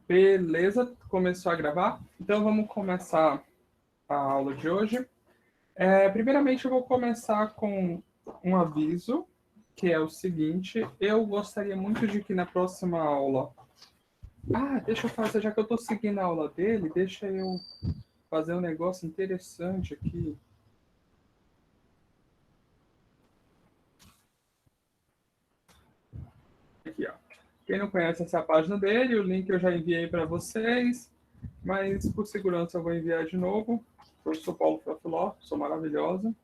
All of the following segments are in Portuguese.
Beleza, começou a gravar? Então vamos começar a aula de hoje. Primeiramente eu vou começar com um aviso, que é o seguinte: eu gostaria muito de que na próxima aula... deixa eu fazer, já que eu estou seguindo a aula dele, deixa eu fazer um negócio interessante aqui. Aqui, ó. Quem não conhece essa página dele, o link eu já enviei para vocês, mas por segurança eu vou enviar de novo. Eu sou Paulo Frafiló, sou maravilhosa.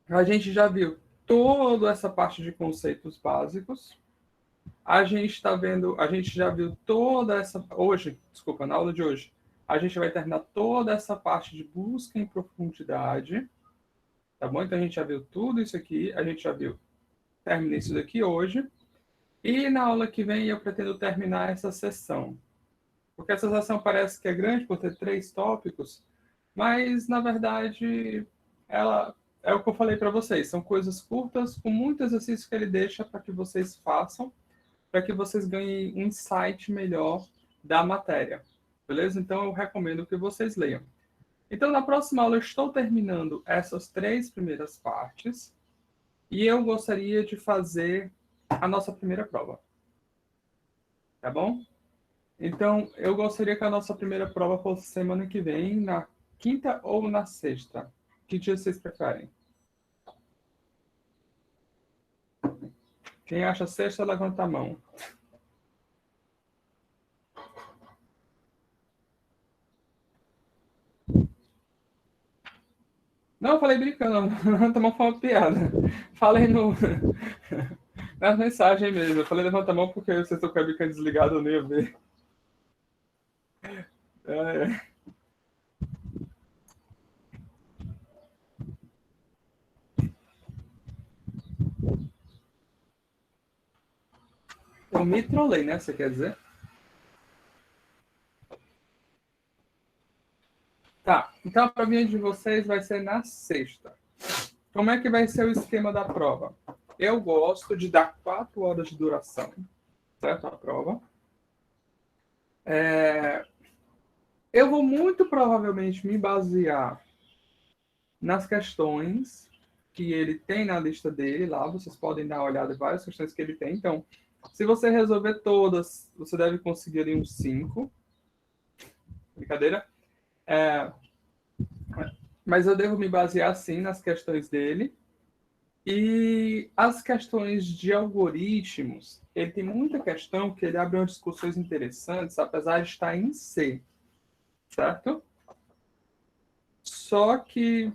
A gente já viu toda essa parte de conceitos básicos. A gente já viu toda essa na aula de hoje, a gente vai terminar toda essa parte de busca em profundidade, tá bom? Então a gente já viu tudo isso aqui, a gente já viu, termina isso daqui hoje. E na aula que vem eu pretendo terminar essa sessão. Porque essa sessão parece que é grande por ter 3 tópicos, mas na verdade ela é o que eu falei para vocês, são coisas curtas com muitos exercícios que ele deixa para que vocês façam, para que vocês ganhem um insight melhor da matéria. Beleza? Então eu recomendo que vocês leiam. Então na próxima aula eu estou terminando essas 3 primeiras partes e eu gostaria de fazer a nossa primeira prova. Tá bom? Então, eu gostaria que a nossa primeira prova fosse semana que vem, na quinta ou na sexta. Que dia vocês preferem? Quem acha sexta, levanta a mão. Não, eu falei brincando, levanta a mão foi uma piada. Falei na mensagem mesmo. Eu falei levanta a mão porque vocês estão com a webcam desligada, eu nem ia ver. Eu me trolei, né? Você quer dizer? Tá, então a provinha de vocês vai ser na sexta. Como é que vai ser o esquema da prova? Eu gosto de dar 4 horas de duração, certo? A prova. Eu vou muito provavelmente me basear nas questões que ele tem na lista dele lá. Vocês podem dar uma olhada em várias questões que ele tem. Então, se você resolver todas, você deve conseguir ali uns 5. Brincadeira. Mas eu devo me basear, sim, nas questões dele. E as questões de algoritmos, ele tem muita questão que ele abre umas discussões interessantes, apesar de estar em C, certo? Só que...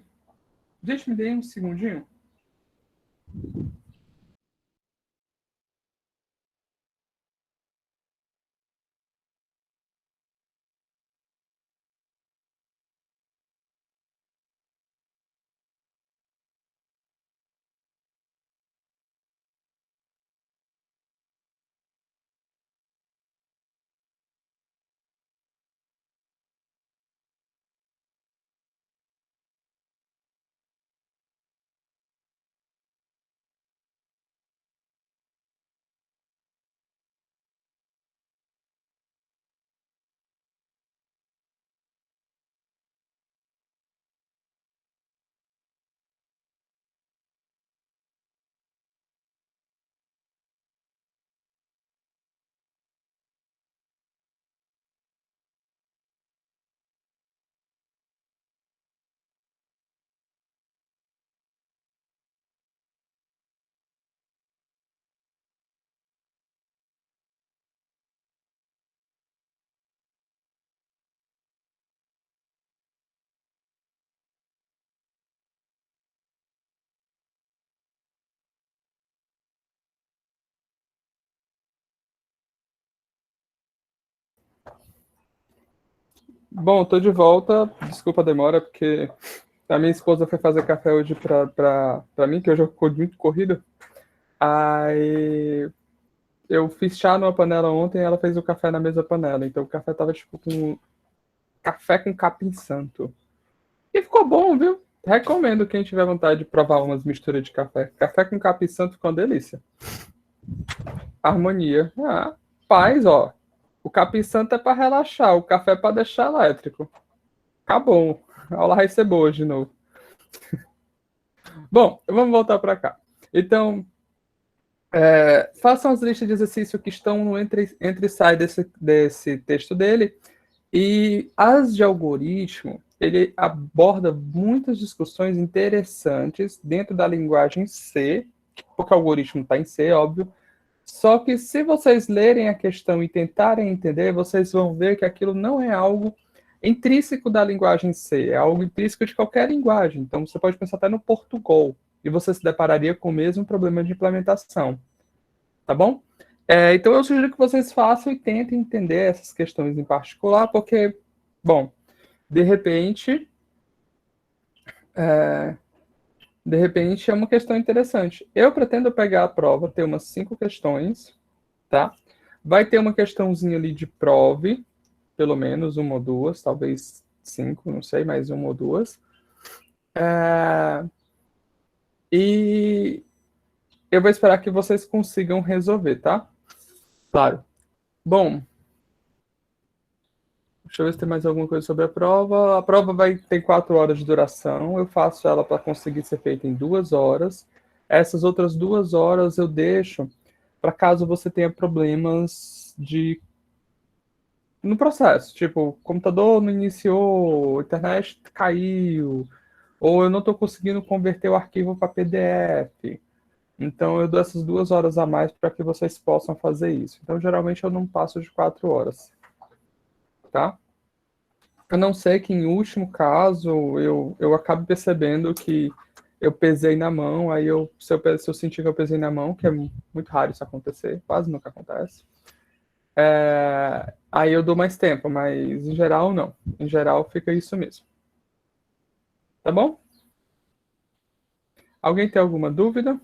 Gente, me dê um segundinho. Bom, tô de volta. Desculpa a demora, porque a minha esposa foi fazer café hoje pra mim, que hoje eu ficou muito corrido. Aí eu fiz chá numa panela ontem e ela fez o café na mesma panela. Então o café tava tipo com café com capim santo. E ficou bom, viu? Recomendo quem tiver vontade de provar umas misturas de café. Café com capim santo ficou uma delícia. Harmonia. Rapaz, ó, o Capim Santo é para relaxar, o café é para deixar elétrico. Acabou. A aula vai ser boa de novo. Bom, vamos voltar para cá. Então, façam as listas de exercício que estão no entre e sai desse texto dele. E as de algoritmo, ele aborda muitas discussões interessantes dentro da linguagem C, porque o algoritmo está em C, óbvio. Só que se vocês lerem a questão e tentarem entender, vocês vão ver que aquilo não é algo intrínseco da linguagem C, é algo intrínseco de qualquer linguagem. Então você pode pensar até no Portugal, e você se depararia com o mesmo problema de implementação. Tá bom? Então eu sugiro que vocês façam e tentem entender essas questões em particular, porque, bom, de repente, é uma questão interessante. Eu pretendo pegar a prova, ter umas 5 questões, tá? Vai ter uma questãozinha ali de prove, pelo menos uma ou duas, talvez 5, não sei, mais uma ou duas. E eu vou esperar que vocês consigam resolver, tá? Claro. Bom, deixa eu ver se tem mais alguma coisa sobre a prova. A prova vai ter 4 horas de duração. Eu faço ela para conseguir ser feita em 2 horas. Essas outras 2 horas eu deixo para caso você tenha problemas no processo. Tipo, o computador não iniciou, a internet caiu, ou eu não estou conseguindo converter o arquivo para PDF. Então eu dou essas 2 horas a mais para que vocês possam fazer isso. Então geralmente eu não passo de 4 horas. Tá? A não ser que, em último caso, eu acabe percebendo que eu pesei na mão, aí se eu sentir que eu pesei na mão, que é muito raro isso acontecer, quase nunca acontece, aí eu dou mais tempo, mas em geral não. Em geral fica isso mesmo. Tá bom? Alguém tem alguma dúvida?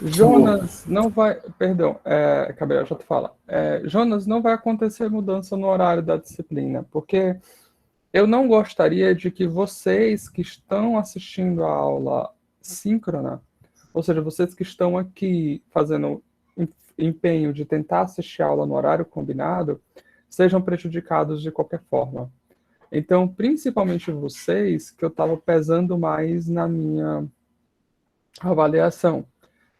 Jonas, não vai. Perdão, Gabriel, já te fala. Jonas, não vai acontecer mudança no horário da disciplina, porque eu não gostaria de que vocês que estão assistindo a aula síncrona, ou seja, vocês que estão aqui fazendo empenho de tentar assistir a aula no horário combinado, sejam prejudicados de qualquer forma. Então, principalmente vocês, que eu estava pesando mais na minha avaliação.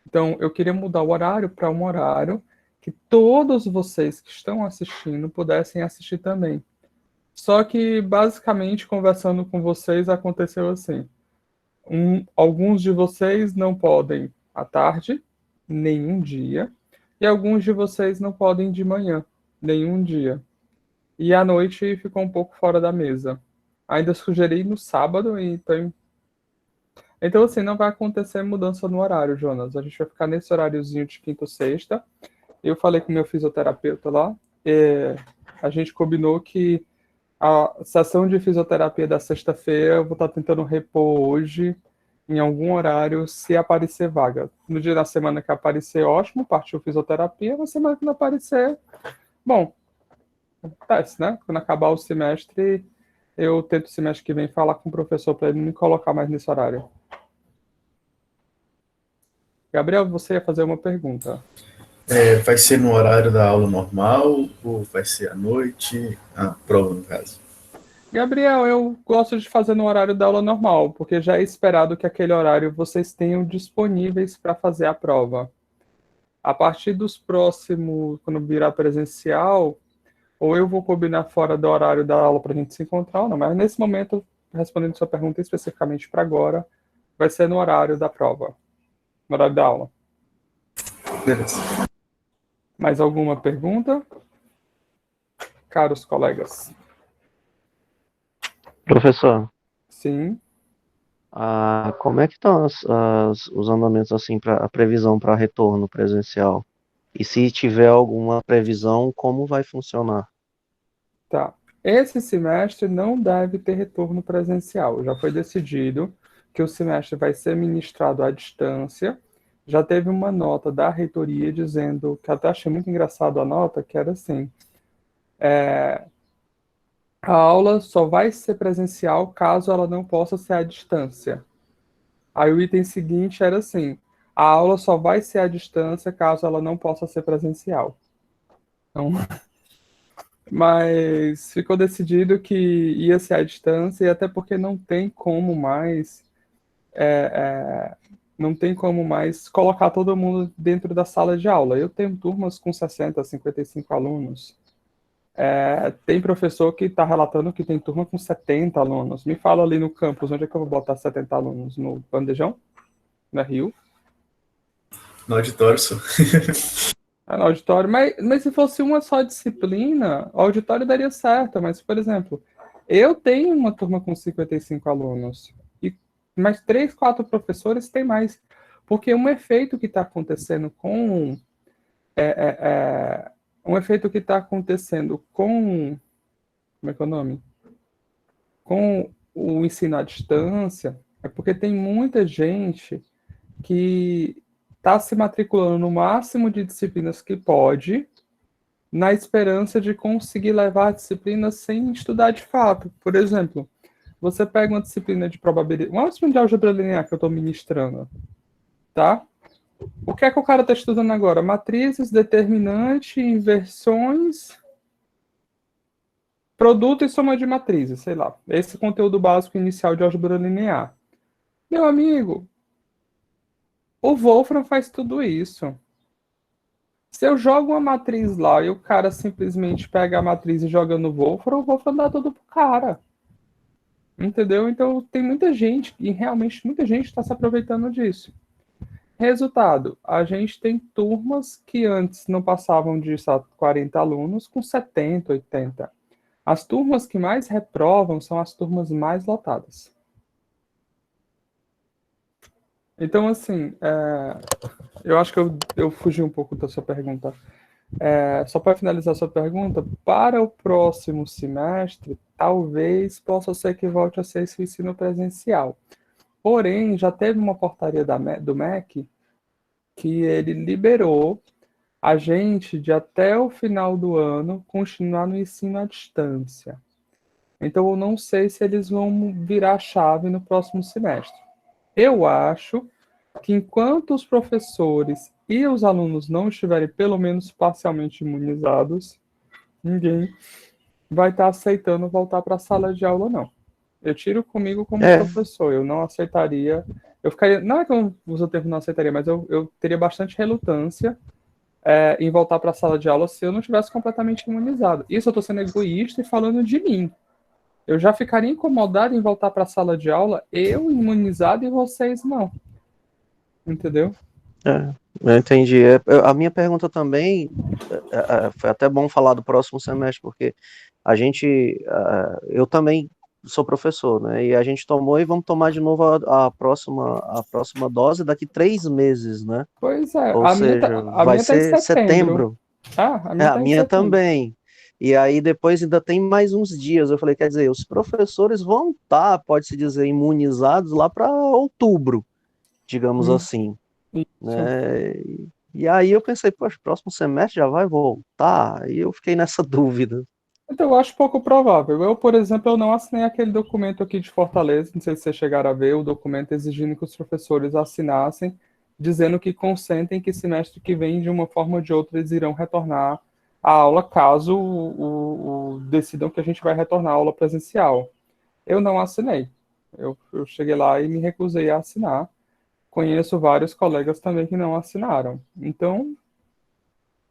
Então, eu queria mudar o horário para um horário que todos vocês que estão assistindo pudessem assistir também. Só que, basicamente, conversando com vocês, aconteceu assim. Alguns de vocês não podem à tarde, nenhum dia, e alguns de vocês não podem de manhã, nenhum dia. E à noite ficou um pouco fora da mesa. Ainda sugeri no sábado, então assim, não vai acontecer mudança no horário, Jonas. A gente vai ficar nesse horáriozinho de quinta ou sexta. Eu falei com o meu fisioterapeuta lá, a gente combinou que a sessão de fisioterapia da sexta-feira eu vou estar tentando repor hoje, em algum horário, se aparecer vaga. No dia da semana que aparecer, ótimo, partiu fisioterapia. Na semana que não aparecer, bom, acontece, né? Quando acabar o semestre, eu tento o semestre que vem falar com o professor para ele me colocar mais nesse horário. Gabriel, você ia fazer uma pergunta. Vai ser no horário da aula normal ou vai ser à noite? A prova, no caso. Gabriel, eu gosto de fazer no horário da aula normal, porque já é esperado que aquele horário vocês tenham disponíveis para fazer a prova. A partir dos próximos, quando virar presencial, ou eu vou combinar fora do horário da aula para a gente se encontrar, ou não, mas nesse momento, respondendo sua pergunta especificamente para agora, vai ser no horário da prova, no horário da aula. Beleza. Mais alguma pergunta? Caros colegas. Professor, Sim. como é que estão os andamentos assim para a previsão para retorno presencial? E se tiver alguma previsão, como vai funcionar? Tá. Esse semestre não deve ter retorno presencial. Já foi decidido que o semestre vai ser ministrado à distância. Já teve uma nota da reitoria dizendo, que até achei muito engraçado a nota, que era assim, a aula só vai ser presencial caso ela não possa ser à distância. Aí o item seguinte era assim: a aula só vai ser à distância caso ela não possa ser presencial. Então, mas ficou decidido que ia ser à distância, e até porque não tem como mais, não tem como mais colocar todo mundo dentro da sala de aula. Eu tenho turmas com 60, 55 alunos. Tem professor que está relatando que tem turma com 70 alunos. Me fala ali no campus, onde é que eu vou botar 70 alunos? No Bandejão? Na Rio? No auditório, só. No auditório. Mas se fosse uma só disciplina, o auditório daria certo. Mas, por exemplo, eu tenho uma turma com 55 alunos. E mais 3, 4 professores tem mais. Porque um efeito que está acontecendo com. Um efeito que está acontecendo com. Como é que é o nome? Com o ensino à distância, é porque tem muita gente que está se matriculando no máximo de disciplinas que pode, na esperança de conseguir levar a disciplina sem estudar de fato. Por exemplo, você pega uma disciplina de probabilidade, uma disciplina de álgebra linear que eu estou ministrando, tá? O que é que o cara está estudando agora? Matrizes, determinante, inversões, produto e soma de matrizes, sei lá. Esse conteúdo básico inicial de álgebra linear. Meu amigo, o Wolfram faz tudo isso. Se eu jogo uma matriz lá e o cara simplesmente pega a matriz e joga no Wolfram, o Wolfram dá tudo pro cara. Entendeu? Então tem muita gente, e realmente muita gente está se aproveitando disso. Resultado, a gente tem turmas que antes não passavam de 40 alunos com 70, 80. As turmas que mais reprovam são as turmas mais lotadas. Então, assim, eu acho que eu fugi um pouco da sua pergunta. Só para finalizar a sua pergunta, para o próximo semestre, talvez possa ser que volte a ser esse ensino presencial. Porém, já teve uma portaria do MEC que ele liberou a gente de até o final do ano continuar no ensino à distância. Então, eu não sei se eles vão virar a chave no próximo semestre. Eu acho que enquanto os professores e os alunos não estiverem pelo menos parcialmente imunizados, ninguém vai estar aceitando voltar para a sala de aula, não. Eu tiro comigo como professor, eu não aceitaria. Eu ficaria, não é que eu uso o termo não aceitaria, mas eu teria bastante relutância em voltar para a sala de aula se eu não estivesse completamente imunizado. Isso eu estou sendo egoísta e falando de mim. Eu já ficaria incomodado em voltar para a sala de aula, eu imunizado e vocês não. Entendeu? Eu entendi. A minha pergunta também, foi até bom falar do próximo semestre, porque a gente, eu também sou professor, né? E a gente tomou e vamos tomar de novo a próxima dose daqui 3 meses, né? Pois é, Ou a minha seja, a vai minha tá em ser setembro. setembro. A minha A tá em minha setembro. também. E aí depois ainda tem mais uns dias. Eu falei, quer dizer, os professores vão estar, pode-se dizer, imunizados lá para outubro, digamos assim, Isso. né? E aí eu pensei, poxa, próximo semestre já vai voltar? E eu fiquei nessa dúvida. Então, eu acho pouco provável. Eu, por exemplo, eu não assinei aquele documento aqui de Fortaleza, não sei se vocês chegaram a ver, o documento exigindo que os professores assinassem, dizendo que consentem que semestre que vem, de uma forma ou de outra, eles irão retornar à aula, caso decidam que a gente vai retornar à aula presencial. Eu não assinei. Eu cheguei lá e me recusei a assinar. Conheço vários colegas também que não assinaram. Então,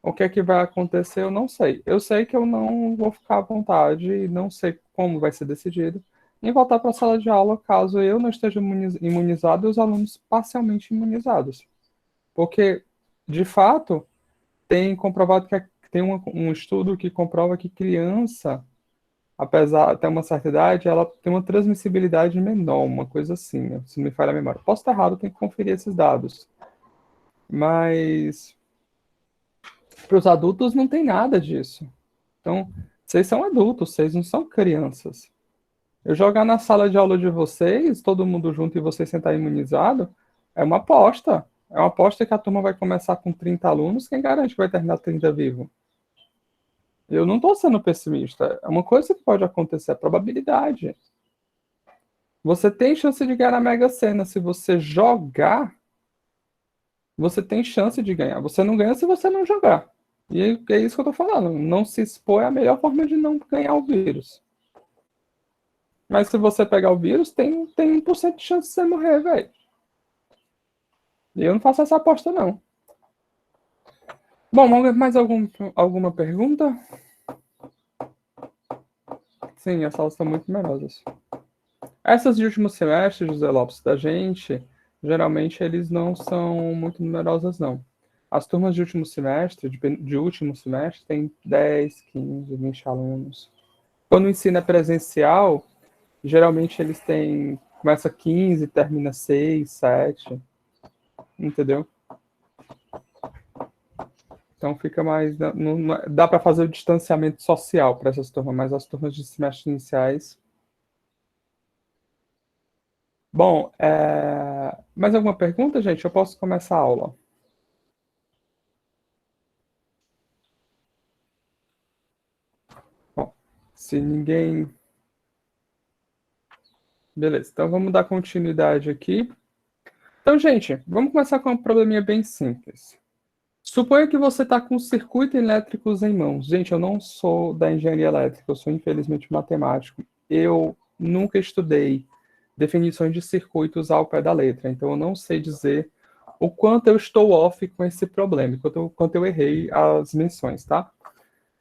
o que é que vai acontecer, eu não sei. Eu sei que eu não vou ficar à vontade, não sei como vai ser decidido, em voltar para a sala de aula caso eu não esteja imunizado e os alunos parcialmente imunizados. Porque, de fato, tem comprovado tem um estudo que comprova que criança, apesar de ter uma certa idade, ela tem uma transmissibilidade menor, uma coisa assim, né? Se não me falha a memória. Posso estar errado, tem que conferir esses dados. Mas para os adultos não tem nada disso. Então, vocês são adultos, vocês não são crianças. Eu jogar na sala de aula de vocês, todo mundo junto e vocês sentar imunizado, é uma aposta. É uma aposta que a turma vai começar com 30 alunos, quem garante que vai terminar 30 vivo? Eu não estou sendo pessimista. É uma coisa que pode acontecer, é probabilidade. Você tem chance de ganhar na Mega Sena. Se você jogar, você tem chance de ganhar. Você não ganha se você não jogar. E é isso que eu tô falando. Não se expor é a melhor forma de não ganhar o vírus. Mas se você pegar o vírus, tem 1% de chance de você morrer, velho. E eu não faço essa aposta, não. Bom, mais alguma pergunta? Sim, as salas estão muito numerosas. Essas de último semestre, José Lopes, da gente, geralmente eles não são muito numerosas, não. As turmas de último semestre, tem 10, 15, 20 alunos. Quando o ensino é presencial, geralmente eles têm, começa 15, termina 6, 7, entendeu? Então fica mais, dá para fazer o distanciamento social para essas turmas, mas as turmas de semestre iniciais. Bom, mais alguma pergunta, gente? Eu posso começar a aula. Bom, se ninguém... Beleza, então vamos dar continuidade aqui. Então, gente, vamos começar com um probleminha bem simples. Suponha que você está com circuitos elétricos em mãos. Gente, eu não sou da engenharia elétrica, eu sou infelizmente matemático. Eu nunca estudei definições de circuitos ao pé da letra, então eu não sei dizer o quanto eu estou off com esse problema, quanto eu errei as menções, tá?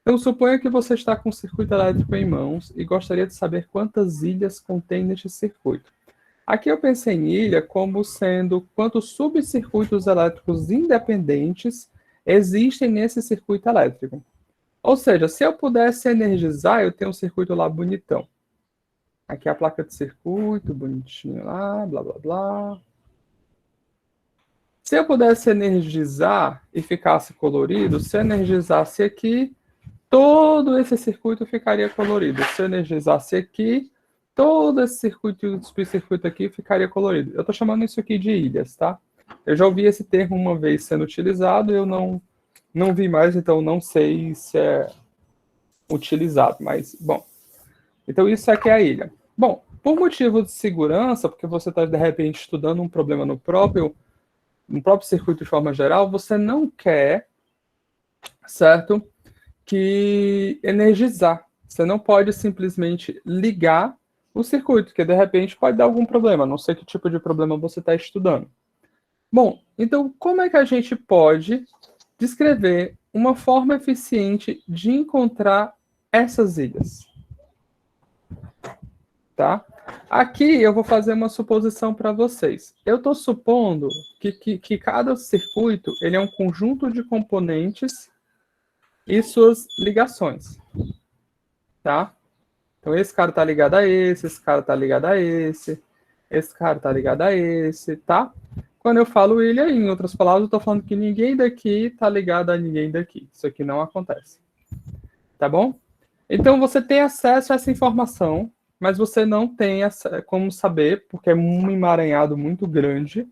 Então, suponha que você está com um circuito elétrico em mãos e gostaria de saber quantas ilhas contém neste circuito. Aqui eu pensei em ilha como sendo quantos subcircuitos elétricos independentes existem nesse circuito elétrico. Ou seja, se eu pudesse energizar, eu tenho um circuito lá bonitão. Aqui é a placa de circuito, bonitinho lá, blá, blá, blá. Se eu pudesse energizar e ficasse colorido, se eu energizasse aqui, todo esse circuito ficaria colorido. Se eu energizasse aqui, todo esse circuito aqui ficaria colorido. Eu estou chamando isso aqui de ilhas, tá? Eu já ouvi esse termo uma vez sendo utilizado, eu não vi mais, então não sei se é utilizado, mas, bom. Então isso aqui é a ilha. Bom, por motivo de segurança, porque você está, de repente, estudando um problema no próprio circuito de forma geral, você não quer, certo, que energizar. Você não pode simplesmente ligar o circuito, porque de repente pode dar algum problema, não sei que tipo de problema você está estudando. Bom, então como é que a gente pode descrever uma forma eficiente de encontrar essas ilhas? Tá? Aqui eu vou fazer uma suposição para vocês. Eu estou supondo que cada circuito ele é um conjunto de componentes e suas ligações. Tá? Então, esse cara tá ligado a esse cara tá ligado a esse cara tá ligado a esse, tá? Quando eu falo ilha, em outras palavras, eu tô falando que ninguém daqui tá ligado a ninguém daqui. Isso aqui não acontece. Tá bom? Então, você tem acesso a essa informação, mas você não tem como saber, porque é um emaranhado muito grande,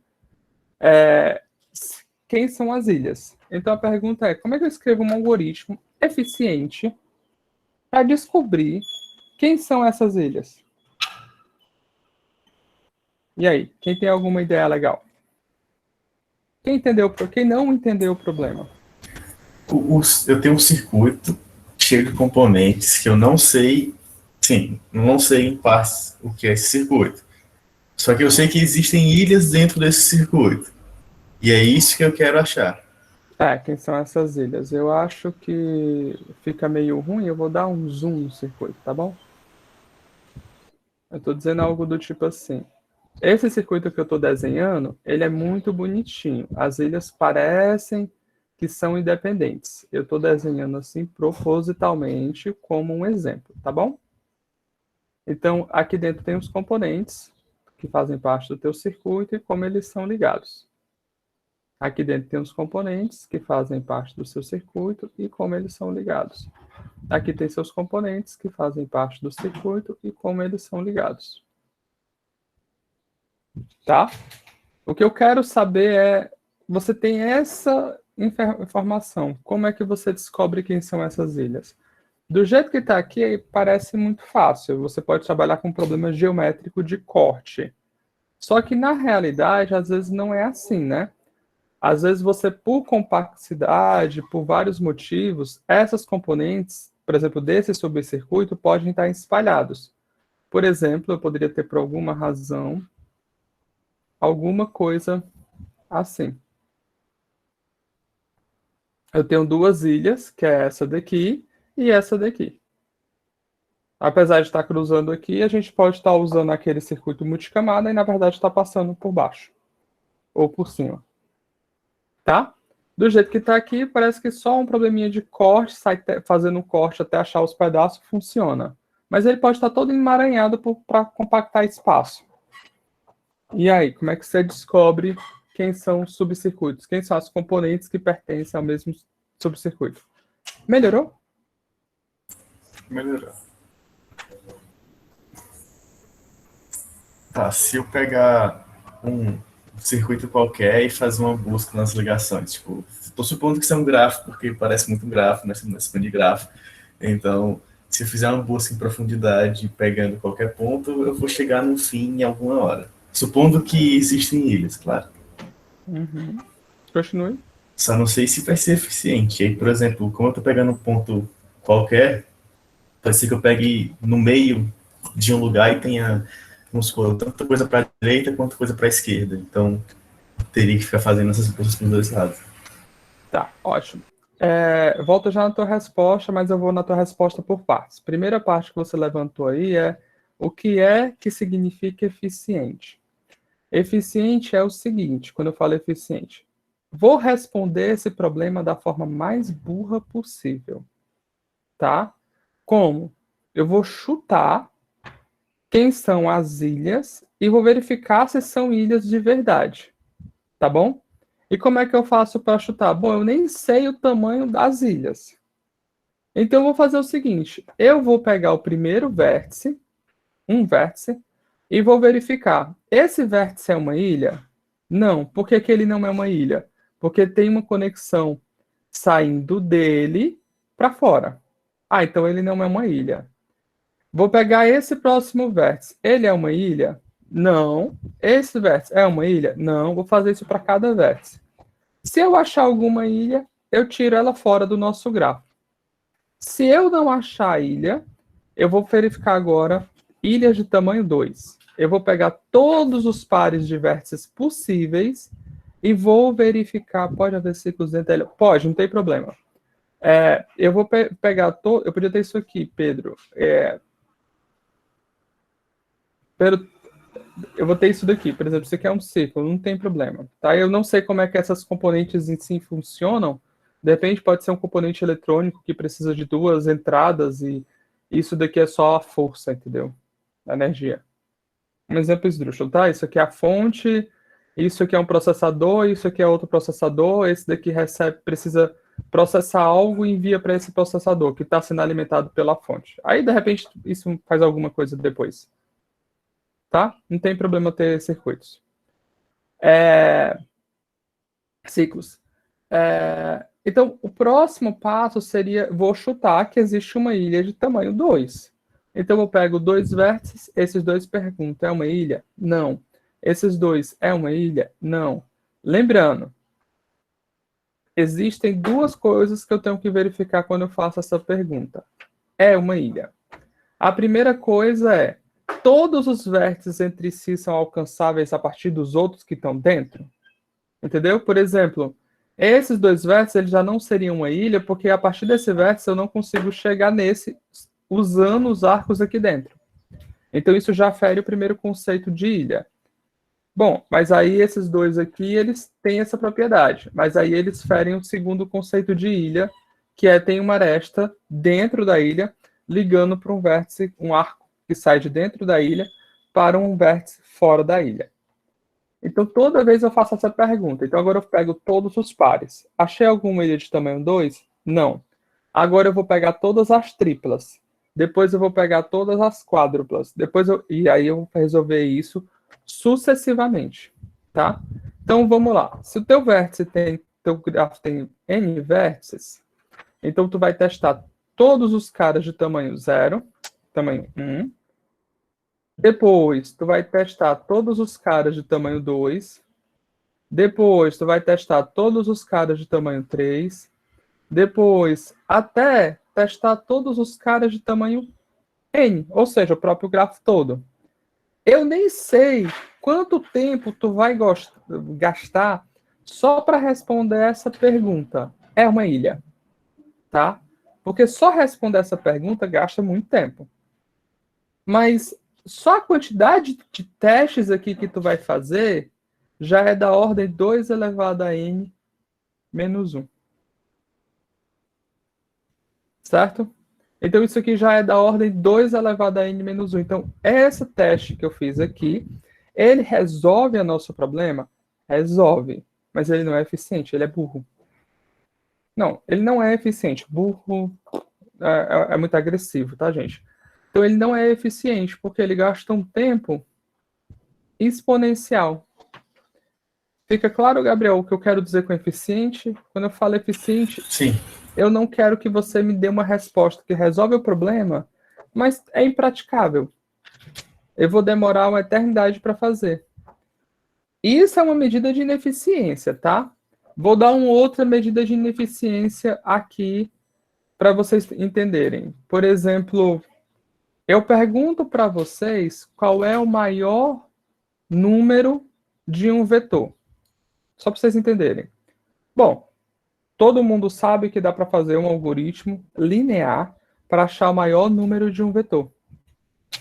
quem são as ilhas. Então, a pergunta é, como é que eu escrevo um algoritmo eficiente para descobrir quem são essas ilhas? E aí, quem tem alguma ideia legal? Quem não entendeu o problema? Eu tenho um circuito cheio de componentes que eu não sei, sim, não sei em partes o que é esse circuito. Só que eu sei que existem ilhas dentro desse circuito. E é isso que eu quero achar. Quem são essas ilhas? Eu acho que fica meio ruim, eu vou dar um zoom no circuito, tá bom? Eu estou dizendo algo do tipo assim. Esse circuito que eu estou desenhando, ele é muito bonitinho. As ilhas parecem que são independentes. Eu estou desenhando assim propositalmente como um exemplo, tá bom? Então, aqui dentro tem os componentes que fazem parte do teu circuito e como eles são ligados. Aqui dentro tem os componentes que fazem parte do seu circuito e como eles são ligados. Aqui tem seus componentes que fazem parte do circuito e como eles são ligados. Tá? O que eu quero saber é, você tem essa informação, como é que você descobre quem são essas ilhas? Do jeito que está aqui, parece muito fácil. Você pode trabalhar com um problema geométrico de corte. Só que, na realidade, às vezes não é assim, né? Às vezes você, por complexidade, por vários motivos, essas componentes, por exemplo, desse subcircuito, podem estar espalhados. Por exemplo, eu poderia ter, por alguma razão, alguma coisa assim. Eu tenho duas ilhas, que é essa daqui e essa daqui. Apesar de estar cruzando aqui, a gente pode estar usando aquele circuito multicamada e, na verdade, está passando por baixo ou por cima. Tá? Do jeito que está aqui, parece que só um probleminha de corte, fazendo um corte até achar os pedaços, funciona. Mas ele pode estar todo emaranhado para compactar espaço. E aí, como é que você descobre quem são os subcircuitos? Quem são as componentes que pertencem ao mesmo subcircuito? Melhorou? Melhorou. Tá, se eu pegar um circuito qualquer e fazer uma busca nas ligações, tipo, estou supondo que isso é um gráfico, porque parece muito um gráfico, né, cima de gráfico. Então, se eu fizer uma busca em profundidade, pegando qualquer ponto, eu vou chegar no fim em alguma hora. Supondo que existem ilhas, claro. Uhum. Continue. Só não sei se vai ser eficiente. Aí, por exemplo, como eu estou pegando um ponto qualquer, pode ser que eu pegue no meio de um lugar e tenha, vamos supor, tanta coisa para a direita quanto coisa para a esquerda. Então, teria que ficar fazendo essas coisas para os dois lados. Tá, ótimo. Volto já na tua resposta, mas eu vou na tua resposta por partes. Primeira parte que você levantou aí é o que é que significa eficiente. Eficiente é o seguinte, quando eu falo eficiente, vou responder esse problema da forma mais burra possível, tá? Como? Eu vou chutar quem são as ilhas e vou verificar se são ilhas de verdade, tá bom? E como é que eu faço para chutar? Bom, eu nem sei o tamanho das ilhas. Então eu vou fazer o seguinte, eu vou pegar o primeiro vértice, um vértice, e vou verificar. Esse vértice é uma ilha? Não. Por que ele não é uma ilha? Porque tem uma conexão saindo dele para fora. Ah, então ele não é uma ilha. Vou pegar esse próximo vértice. Ele é uma ilha? Não. Esse vértice é uma ilha? Não. Vou fazer isso para cada vértice. Se eu achar alguma ilha, eu tiro ela fora do nosso gráfico. Se eu não achar a ilha, eu vou verificar agora ilhas de tamanho 2. Eu vou pegar todos os pares de vértices possíveis e vou verificar. Pode haver ciclos dentro dela? Pode, não tem problema. Eu vou pegar. Eu podia ter isso aqui, Pedro. Pedro, eu vou ter isso daqui. Por exemplo, isso aqui é um círculo, não tem problema. Tá? Eu não sei como é que essas componentes em si funcionam. De repente, pode ser um componente eletrônico que precisa de duas entradas e isso daqui é só a força, entendeu? A energia. Um exemplo esdrúxulo, tá? Isso aqui é a fonte, isso aqui é um processador, isso aqui é outro processador, esse daqui precisa processar algo e envia para esse processador, que está sendo alimentado pela fonte. Aí, de repente, isso faz alguma coisa depois. Tá? Não tem problema ter circuitos. Ciclos. Então, o próximo passo seria, vou chutar que existe uma ilha de tamanho 2. Então, eu pego dois vértices, esses dois perguntam, é uma ilha? Não. Esses dois, é uma ilha? Não. Lembrando, existem duas coisas que eu tenho que verificar quando eu faço essa pergunta. É uma ilha. A primeira coisa é, todos os vértices entre si são alcançáveis a partir dos outros que estão dentro? Entendeu? Por exemplo, esses dois vértices eles já não seriam uma ilha, porque a partir desse vértice eu não consigo chegar nesse usando os arcos aqui dentro. Então isso já fere o primeiro conceito de ilha. Bom, mas aí esses dois aqui, eles têm essa propriedade, mas aí eles ferem o segundo conceito de ilha, que tem uma aresta dentro da ilha, ligando para um vértice, um arco que sai de dentro da ilha para um vértice fora da ilha. Então, toda vez eu faço essa pergunta. Então, agora eu pego todos os pares. Achei alguma ilha de tamanho 2? Não. Agora eu vou pegar todas as triplas. Depois eu vou pegar todas as quádruplas. E aí eu vou resolver isso sucessivamente. Tá? Então, vamos lá. Se o teu gráfico tem N vértices, então tu vai testar todos os caras de tamanho 0, tamanho 1. Depois, tu vai testar todos os caras de tamanho 2. Depois, tu vai testar todos os caras de tamanho 3. Depois, até testar todos os caras de tamanho N, ou seja, o próprio grafo todo. Eu nem sei quanto tempo tu vai gastar só para responder essa pergunta. É uma ilha, tá? Porque só responder essa pergunta gasta muito tempo. Mas só a quantidade de testes aqui que tu vai fazer já é da ordem 2 elevado a n menos 1. Certo? Então, isso aqui já é da ordem 2 elevado a n menos 1. Então, esse teste que eu fiz aqui, ele resolve o nosso problema? Resolve. Mas ele não é eficiente, ele é burro. Não, ele não é eficiente. Burro é muito agressivo, tá, gente? Então, ele não é eficiente, porque ele gasta um tempo exponencial. Fica claro, Gabriel, o que eu quero dizer com eficiente? Quando eu falo eficiente, Sim. eu não quero que você me dê uma resposta que resolve o problema, mas é impraticável. Eu vou demorar uma eternidade para fazer. Isso é uma medida de ineficiência, tá? Vou dar uma outra medida de ineficiência aqui para vocês entenderem. Por exemplo, eu pergunto para vocês qual é o maior número de um vetor. Só para vocês entenderem. Bom, todo mundo sabe que dá para fazer um algoritmo linear para achar o maior número de um vetor.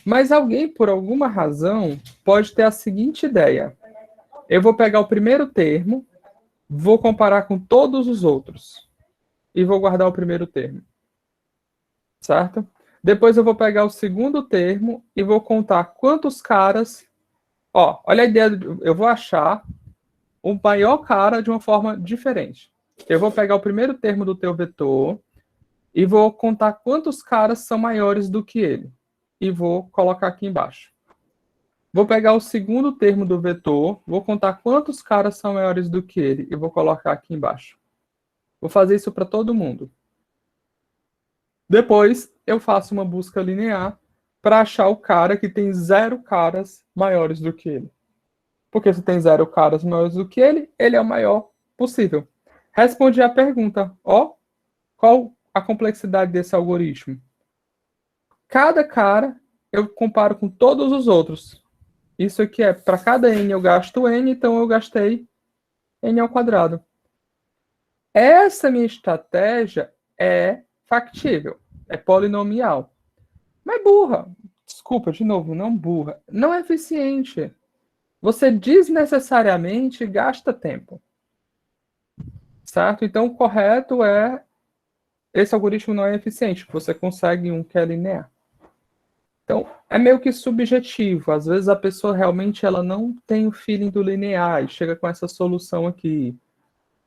Mas alguém, por alguma razão, pode ter a seguinte ideia. Eu vou pegar o primeiro termo, vou comparar com todos os outros e vou guardar o primeiro termo. Certo? Depois eu vou pegar o segundo termo e vou contar quantos caras... Ó, olha a ideia, eu vou achar o maior cara de uma forma diferente. Eu vou pegar o primeiro termo do teu vetor e vou contar quantos caras são maiores do que ele. E vou colocar aqui embaixo. Vou pegar o segundo termo do vetor, vou contar quantos caras são maiores do que ele e vou colocar aqui embaixo. Vou fazer isso para todo mundo. Depois, eu faço uma busca linear para achar o cara que tem 0 caras maiores do que ele. Porque se tem 0 caras maiores do que ele é o maior possível. Respondi a pergunta, ó, qual a complexidade desse algoritmo? Cada cara eu comparo com todos os outros. Isso aqui é, para cada n eu gasto n, então eu gastei n ao quadrado. Essa minha estratégia é factível, é polinomial. Mas burra. Desculpa, de novo, não burra. Não é eficiente. Você desnecessariamente gasta tempo. Certo? Então, o correto é... Esse algoritmo não é eficiente. Você consegue um que é linear. Então, é meio que subjetivo. Às vezes, a pessoa realmente ela não tem o feeling do linear e chega com essa solução aqui.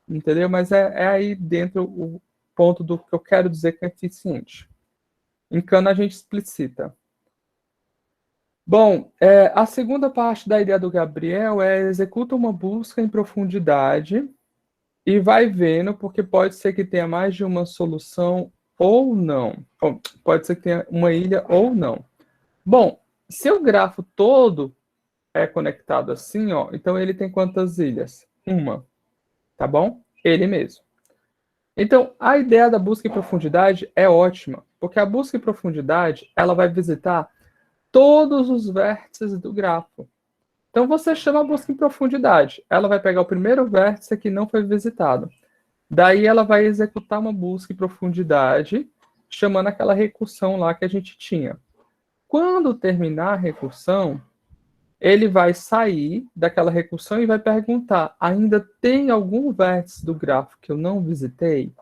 Entendeu? Mas é aí dentro o ponto do que eu quero dizer que é eficiente. Em Cana, a gente explicita. Bom, a segunda parte da ideia do Gabriel é executa uma busca em profundidade e vai vendo, porque pode ser que tenha mais de uma solução ou não. Ou pode ser que tenha uma ilha ou não. Bom, se o grafo todo é conectado assim, ó, então ele tem quantas ilhas? Uma, tá bom? Ele mesmo. Então, a ideia da busca em profundidade é ótima, porque a busca em profundidade, ela vai visitar todos os vértices do grafo. Então, você chama a busca em profundidade. Ela vai pegar o primeiro vértice que não foi visitado. Daí, ela vai executar uma busca em profundidade, chamando aquela recursão lá que a gente tinha. Quando terminar a recursão, ele vai sair daquela recursão e vai perguntar, ainda tem algum vértice do grafo que eu não visitei?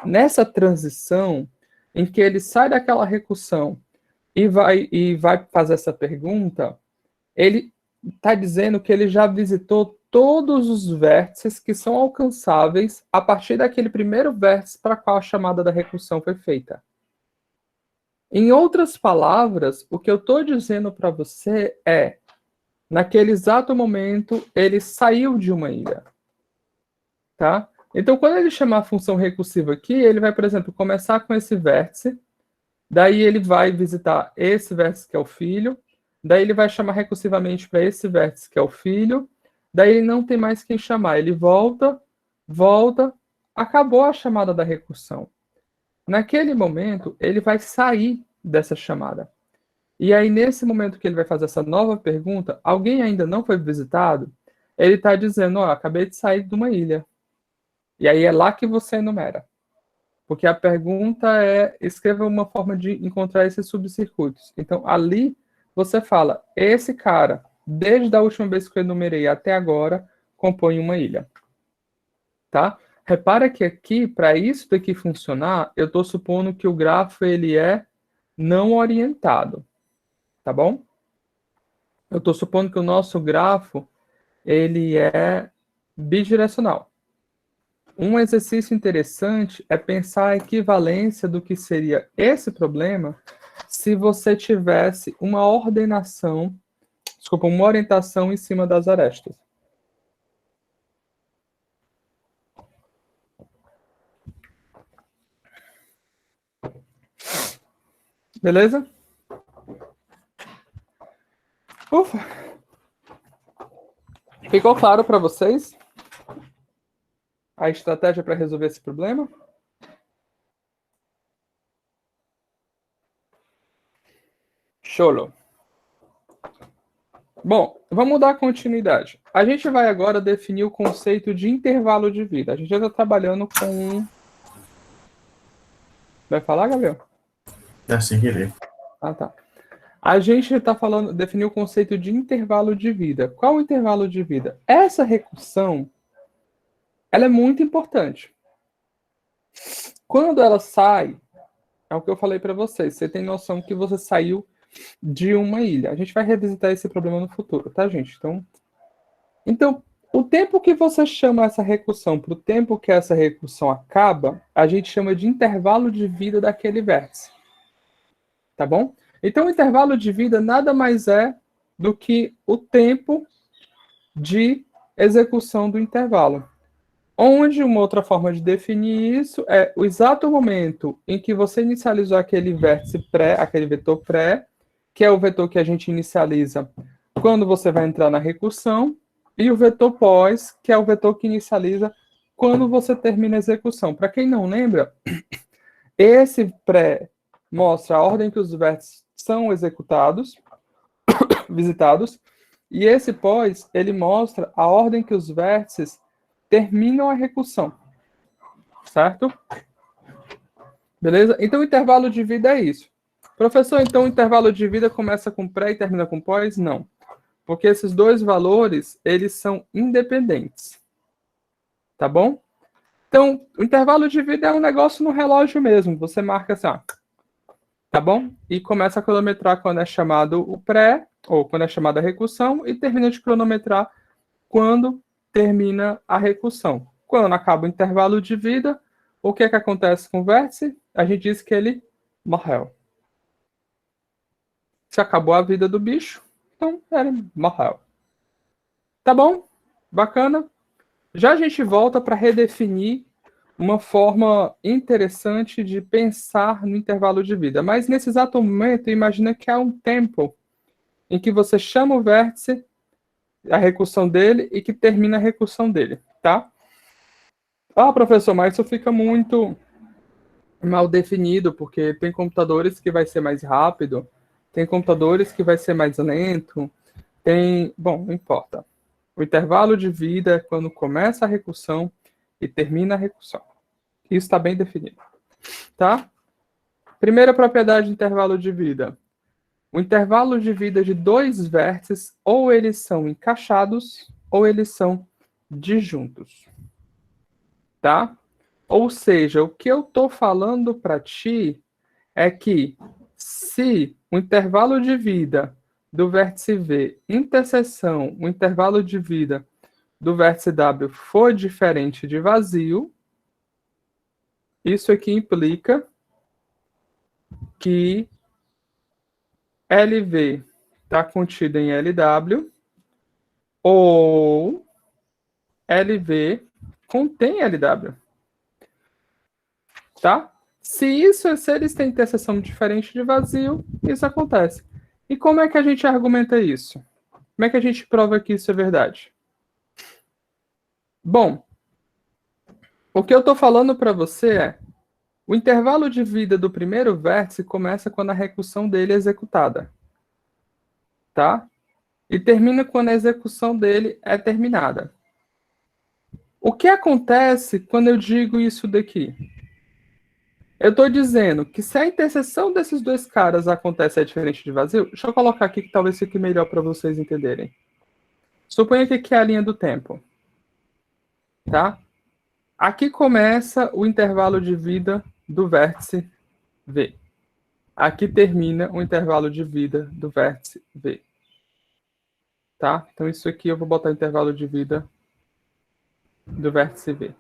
Nessa transição, em que ele sai daquela recursão e vai fazer essa pergunta, ele está dizendo que ele já visitou todos os vértices que são alcançáveis a partir daquele primeiro vértice para qual a chamada da recursão foi feita. Em outras palavras, o que eu estou dizendo para você é, naquele exato momento, ele saiu de uma ilha. Tá? Então, quando ele chamar a função recursiva aqui, ele vai, por exemplo, começar com esse vértice, Daí ele vai visitar esse vértice que é o filho, daí ele vai chamar recursivamente para esse vértice que é o filho, daí ele não tem mais quem chamar, ele volta, acabou a chamada da recursão. Naquele momento, ele vai sair dessa chamada. E aí, nesse momento que ele vai fazer essa nova pergunta, alguém ainda não foi visitado? Ele está dizendo, ó, acabei de sair de uma ilha. E aí é lá que você enumera. Porque a pergunta é, escreva uma forma de encontrar esses subcircuitos. Então, ali, você fala, esse cara, desde a última vez que eu enumerei até agora, compõe uma ilha. Tá? Repara que aqui, para isso daqui funcionar, eu estou supondo que o grafo ele é não orientado. Tá bom? Eu estou supondo que o nosso grafo ele é bidirecional. Um exercício interessante é pensar a equivalência do que seria esse problema se você tivesse uma ordenação, desculpa, uma orientação em cima das arestas. Beleza? Ufa! Ficou claro para vocês a estratégia para resolver esse problema? Show! Bom, vamos dar continuidade. A gente vai agora definir o conceito de intervalo de vida. A gente já está trabalhando com um... Vai falar, Gabriel? Sem querer. Ah, tá. A gente está falando, definiu o conceito de intervalo de vida. Qual o intervalo de vida? Essa recursão, ela é muito importante. Quando ela sai, é o que eu falei para vocês, você tem noção que você saiu de uma ilha. A gente vai revisitar esse problema no futuro, tá, gente? Então, o tempo que você chama essa recursão para o tempo que essa recursão acaba, a gente chama de intervalo de vida daquele vértice. Tá bom? Então, o intervalo de vida nada mais é do que o tempo de execução do intervalo. Onde uma outra forma de definir isso é o exato momento em que você inicializou aquele vértice pré, aquele vetor pré, que é o vetor que a gente inicializa quando você vai entrar na recursão, e o vetor pós, que é o vetor que inicializa quando você termina a execução. Para quem não lembra, esse pré mostra a ordem que os vértices são executados, visitados, e esse pós, ele mostra a ordem que os vértices terminam a recursão. Certo? Beleza? Então, o intervalo de vida é isso. Professor, então o intervalo de vida começa com pré e termina com pós? Não. Porque esses dois valores, eles são independentes. Tá bom? Então, o intervalo de vida é um negócio no relógio mesmo. Você marca assim, ó, tá bom? E começa a cronometrar quando é chamado o pré, ou quando é chamada a recursão, e termina de cronometrar quando termina a recursão. Quando acaba o intervalo de vida, o que é que acontece com o vértice? A gente diz que ele morreu. Se acabou a vida do bicho, então ele morreu. Tá bom? Bacana? Já a gente volta para redefinir uma forma interessante de pensar no intervalo de vida. Mas nesse exato momento, imagina que há um tempo em que você chama o vértice, a recursão dele, e que termina a recursão dele, tá? Ah, professor, mas isso fica muito mal definido, porque tem computadores que vai ser mais rápido, tem computadores que vai ser mais lento, Bom, não importa. O intervalo de vida é quando começa a recursão e termina a recursão. Isso está bem definido. Tá? Primeira propriedade de intervalo de vida. O intervalo de vida de dois vértices, ou eles são encaixados, ou eles são disjuntos. Tá? Ou seja, o que eu estou falando para ti é que se o intervalo de vida do vértice V, interseção, o intervalo de vida do vértice W for diferente de vazio, isso aqui implica que LV está contido em LW ou LV contém LW. Tá? Se eles têm interseção diferente de vazio, isso acontece. E como é que a gente argumenta isso? Como é que a gente prova que isso é verdade? Bom, o que eu estou falando para você é o intervalo de vida do primeiro vértice começa quando a recursão dele é executada. Tá? E termina quando a execução dele é terminada. O que acontece quando eu digo isso daqui? Eu estou dizendo que se a interseção desses dois caras acontece é diferente de vazio, deixa eu colocar aqui que talvez fique melhor para vocês entenderem. Suponha que aqui é a linha do tempo. Tá? Aqui começa o intervalo de vida do vértice V. Aqui termina o intervalo de vida do vértice V. Tá? Então isso aqui eu vou botar o intervalo de vida do vértice V.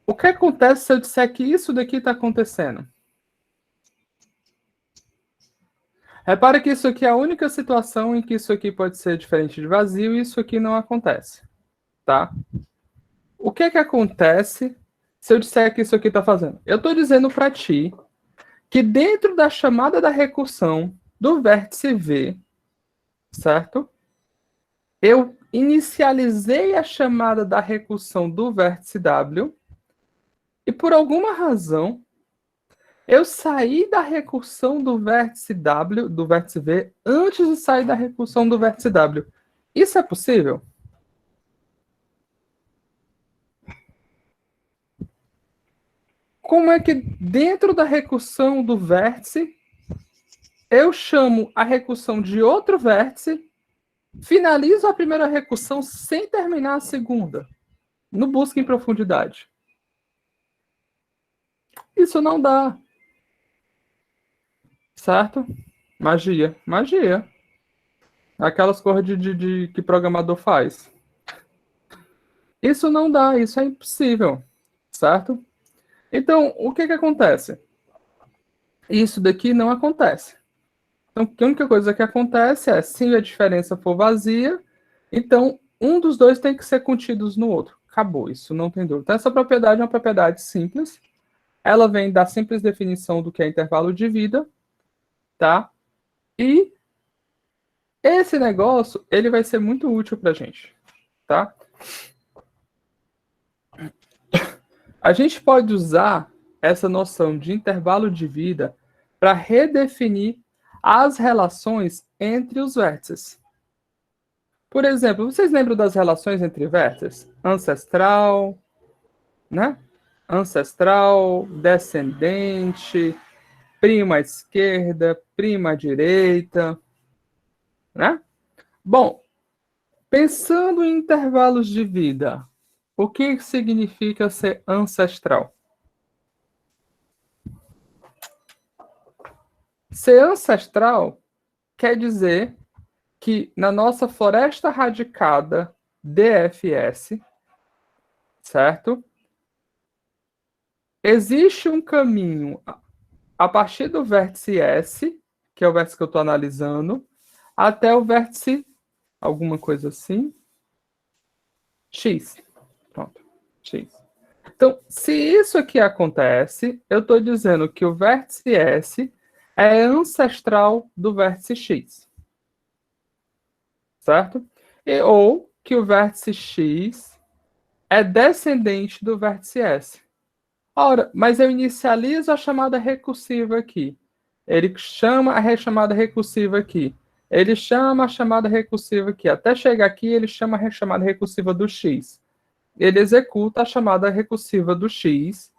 O que acontece se eu disser que isso daqui está acontecendo? Repare que isso aqui é a única situação em que isso aqui pode ser diferente de vazio e isso aqui não acontece. Tá? O que acontece se eu disser que isso aqui está fazendo? Eu estou dizendo para ti que dentro da chamada da recursão do vértice V, certo? Eu inicializei a chamada da recursão do vértice W e por alguma razão eu saí da recursão do vértice W, do vértice V, antes de sair da recursão do vértice W. Isso é possível? Como é que dentro da recursão do vértice eu chamo a recursão de outro vértice, finalizo a primeira recursão sem terminar a segunda, no busca em profundidade? Isso não dá. Certo? Magia. Magia. Aquelas coisas que programador faz. Isso não dá, isso é impossível. Certo? Então, o que acontece? Isso daqui não acontece. Então, a única coisa que acontece é, se a diferença for vazia, então um dos dois tem que ser contidos no outro. Acabou, isso não tem dúvida. Então, essa propriedade é uma propriedade simples. Ela vem da simples definição do que é intervalo de vida, tá? E esse negócio, ele vai ser muito útil para a gente, tá? A gente pode usar essa noção de intervalo de vida para redefinir as relações entre os vértices. Por exemplo, vocês lembram das relações entre vértices? Ancestral, né? Ancestral, descendente, prima à esquerda, prima à direita, né? Bom, pensando em intervalos de vida, o que significa ser ancestral? Ser ancestral quer dizer que na nossa floresta radicada DFS, certo? Existe um caminho a partir do vértice S, que é o vértice que eu estou analisando, até o vértice, alguma coisa assim, X. Pronto, X. Então, se isso aqui acontece, eu estou dizendo que o vértice S é ancestral do vértice X. Certo? Ou que o vértice X é descendente do vértice S. Ora, mas eu inicializo a chamada recursiva aqui. Ele chama a chamada recursiva aqui. Ele chama a chamada recursiva aqui. Até chegar aqui, ele chama a chamada recursiva do X. Ele executa a chamada recursiva do X,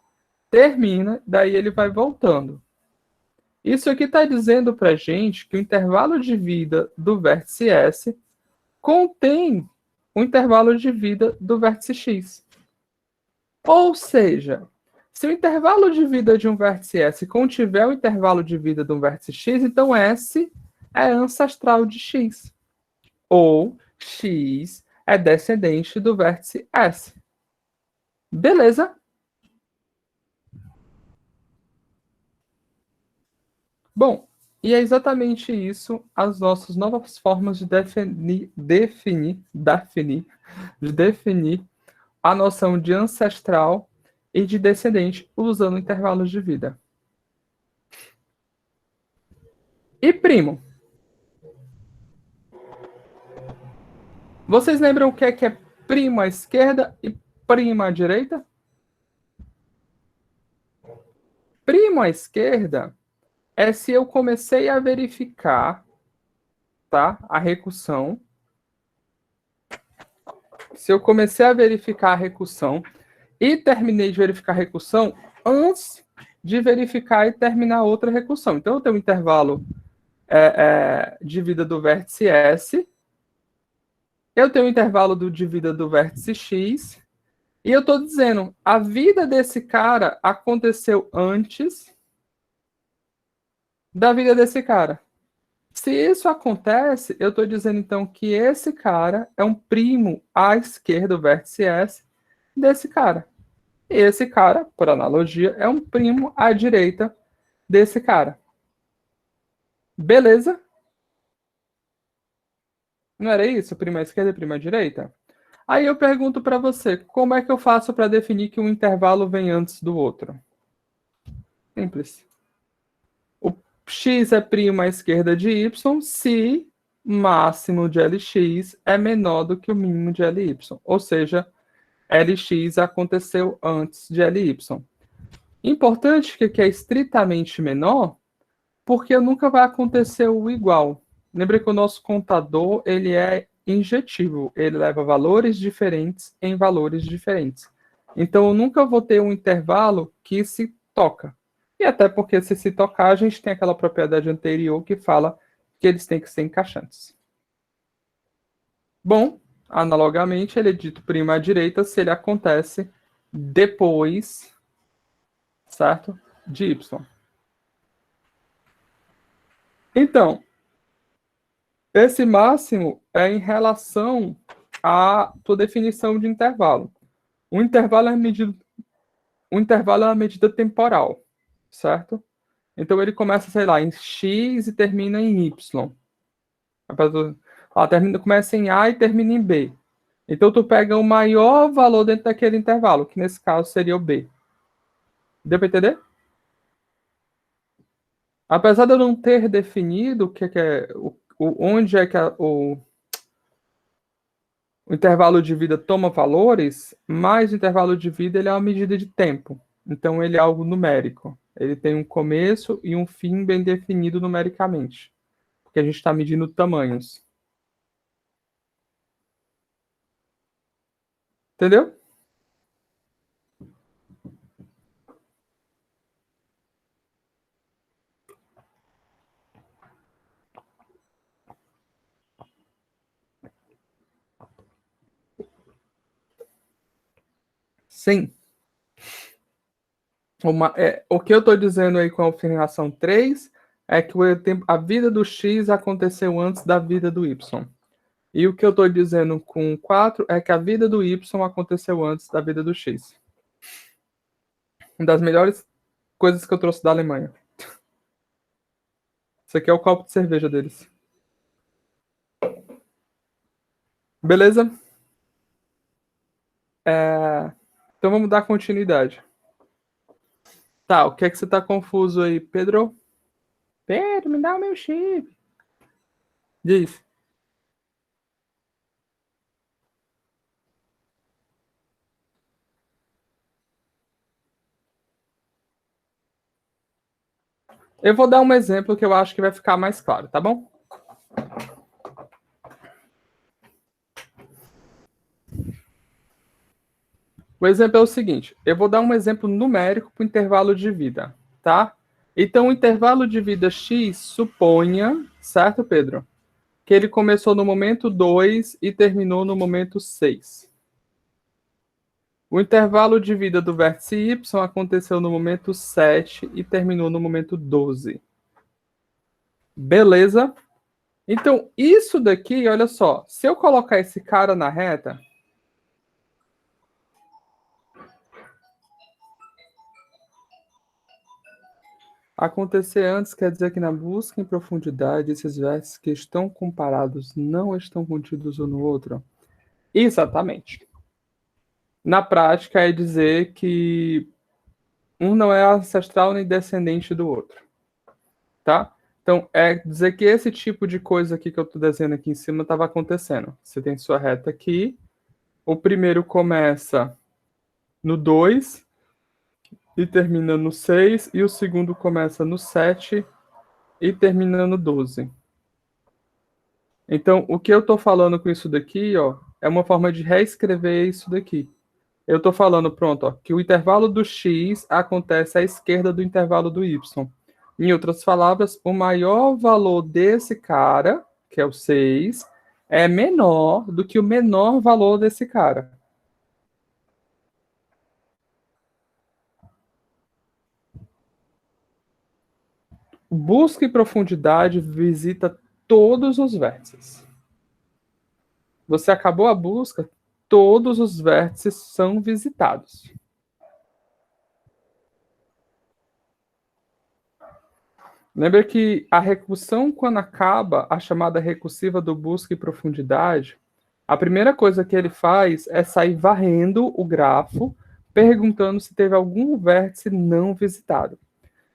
termina, daí ele vai voltando. Isso aqui está dizendo para a gente que o intervalo de vida do vértice S contém o intervalo de vida do vértice X. Ou seja, se o intervalo de vida de um vértice S contiver o intervalo de vida de um vértice X, então S é ancestral de X. Ou X é descendente do vértice S. Beleza? Bom, e é exatamente isso as nossas novas formas de definir a noção de ancestral e de descendente usando intervalos de vida. E primo? Vocês lembram o que é primo à esquerda e primo à direita? Primo à esquerda é se eu comecei a verificar, tá, a recursão. Se eu comecei a verificar a recursão e terminei de verificar a recursão antes de verificar e terminar outra recursão. Então, eu tenho um intervalo de vida do vértice S, eu tenho um intervalo de vida do vértice X, e eu estou dizendo, a vida desse cara aconteceu antes da vida desse cara. Se isso acontece, eu estou dizendo, então, que esse cara é um primo à esquerda do vértice S desse cara. E esse cara, por analogia, é um primo à direita desse cara. Beleza? Não era isso? Primo à esquerda e primo à direita? Aí eu pergunto para você, como é que eu faço para definir que um intervalo vem antes do outro? Simples. O x é primo à esquerda de y se máximo de Lx é menor do que o mínimo de Ly. Ou seja, Lx aconteceu antes de Ly. Importante que é estritamente menor, porque nunca vai acontecer o igual. Lembra que o nosso contador ele é injetivo, ele leva valores diferentes em valores diferentes. Então, eu nunca vou ter um intervalo que se toca. E até porque se tocar, a gente tem aquela propriedade anterior que fala que eles têm que ser encaixantes. Bom, analogamente, ele é dito primo à direita se ele acontece depois, certo? De y. Então, esse máximo é em relação à tua definição de intervalo. O intervalo é uma medida temporal, certo? Então ele começa, sei lá, em x e termina em y. Começa em A e termina em B. Então tu pega o maior valor dentro daquele intervalo, que nesse caso seria o B. Deu para entender? Apesar de eu não ter definido o que é onde é que o intervalo de vida toma valores, mas o intervalo de vida ele é uma medida de tempo. Então ele é algo numérico. Ele tem um começo e um fim bem definido numericamente. Porque a gente está medindo tamanhos. Entendeu? Sim. O que eu estou dizendo aí com a afirmação 3 é que a vida do x aconteceu antes da vida do y. E o que eu estou dizendo com 4 é que a vida do y aconteceu antes da vida do x. Uma das melhores coisas que eu trouxe da Alemanha. Isso aqui é o copo de cerveja deles. Beleza? Então vamos dar continuidade. Tá, o que é que você tá confuso aí, Pedro? Pedro, me dá o meu chip. Diz. Eu vou dar um exemplo que eu acho que vai ficar mais claro, tá bom? O exemplo é o seguinte, eu vou dar um exemplo numérico para o intervalo de vida, tá? Então, o intervalo de vida x suponha, certo, Pedro? Que ele começou no momento 2 e terminou no momento 6. O intervalo de vida do vértice y aconteceu no momento 7 e terminou no momento 12. Beleza? Então, isso daqui, olha só, se eu colocar esse cara na reta, acontecer antes quer dizer que na busca em profundidade, esses vértices que estão comparados não estão contidos um no outro? Exatamente. Na prática, é dizer que um não é ancestral nem descendente do outro, tá? Então, é dizer que esse tipo de coisa aqui que eu estou desenhando aqui em cima estava acontecendo. Você tem sua reta aqui, o primeiro começa no 2 e termina no 6, e o segundo começa no 7 e termina no 12. Então, o que eu estou falando com isso daqui, ó, é uma forma de reescrever isso daqui. Eu estou falando, pronto, ó, que o intervalo do x acontece à esquerda do intervalo do y. Em outras palavras, o maior valor desse cara, que é o 6, é menor do que o menor valor desse cara. Busca em profundidade visita todos os vértices. Você acabou a busca, todos os vértices são visitados. Lembra que a recursão, quando acaba, a chamada recursiva do busca em profundidade, a primeira coisa que ele faz é sair varrendo o grafo, perguntando se teve algum vértice não visitado.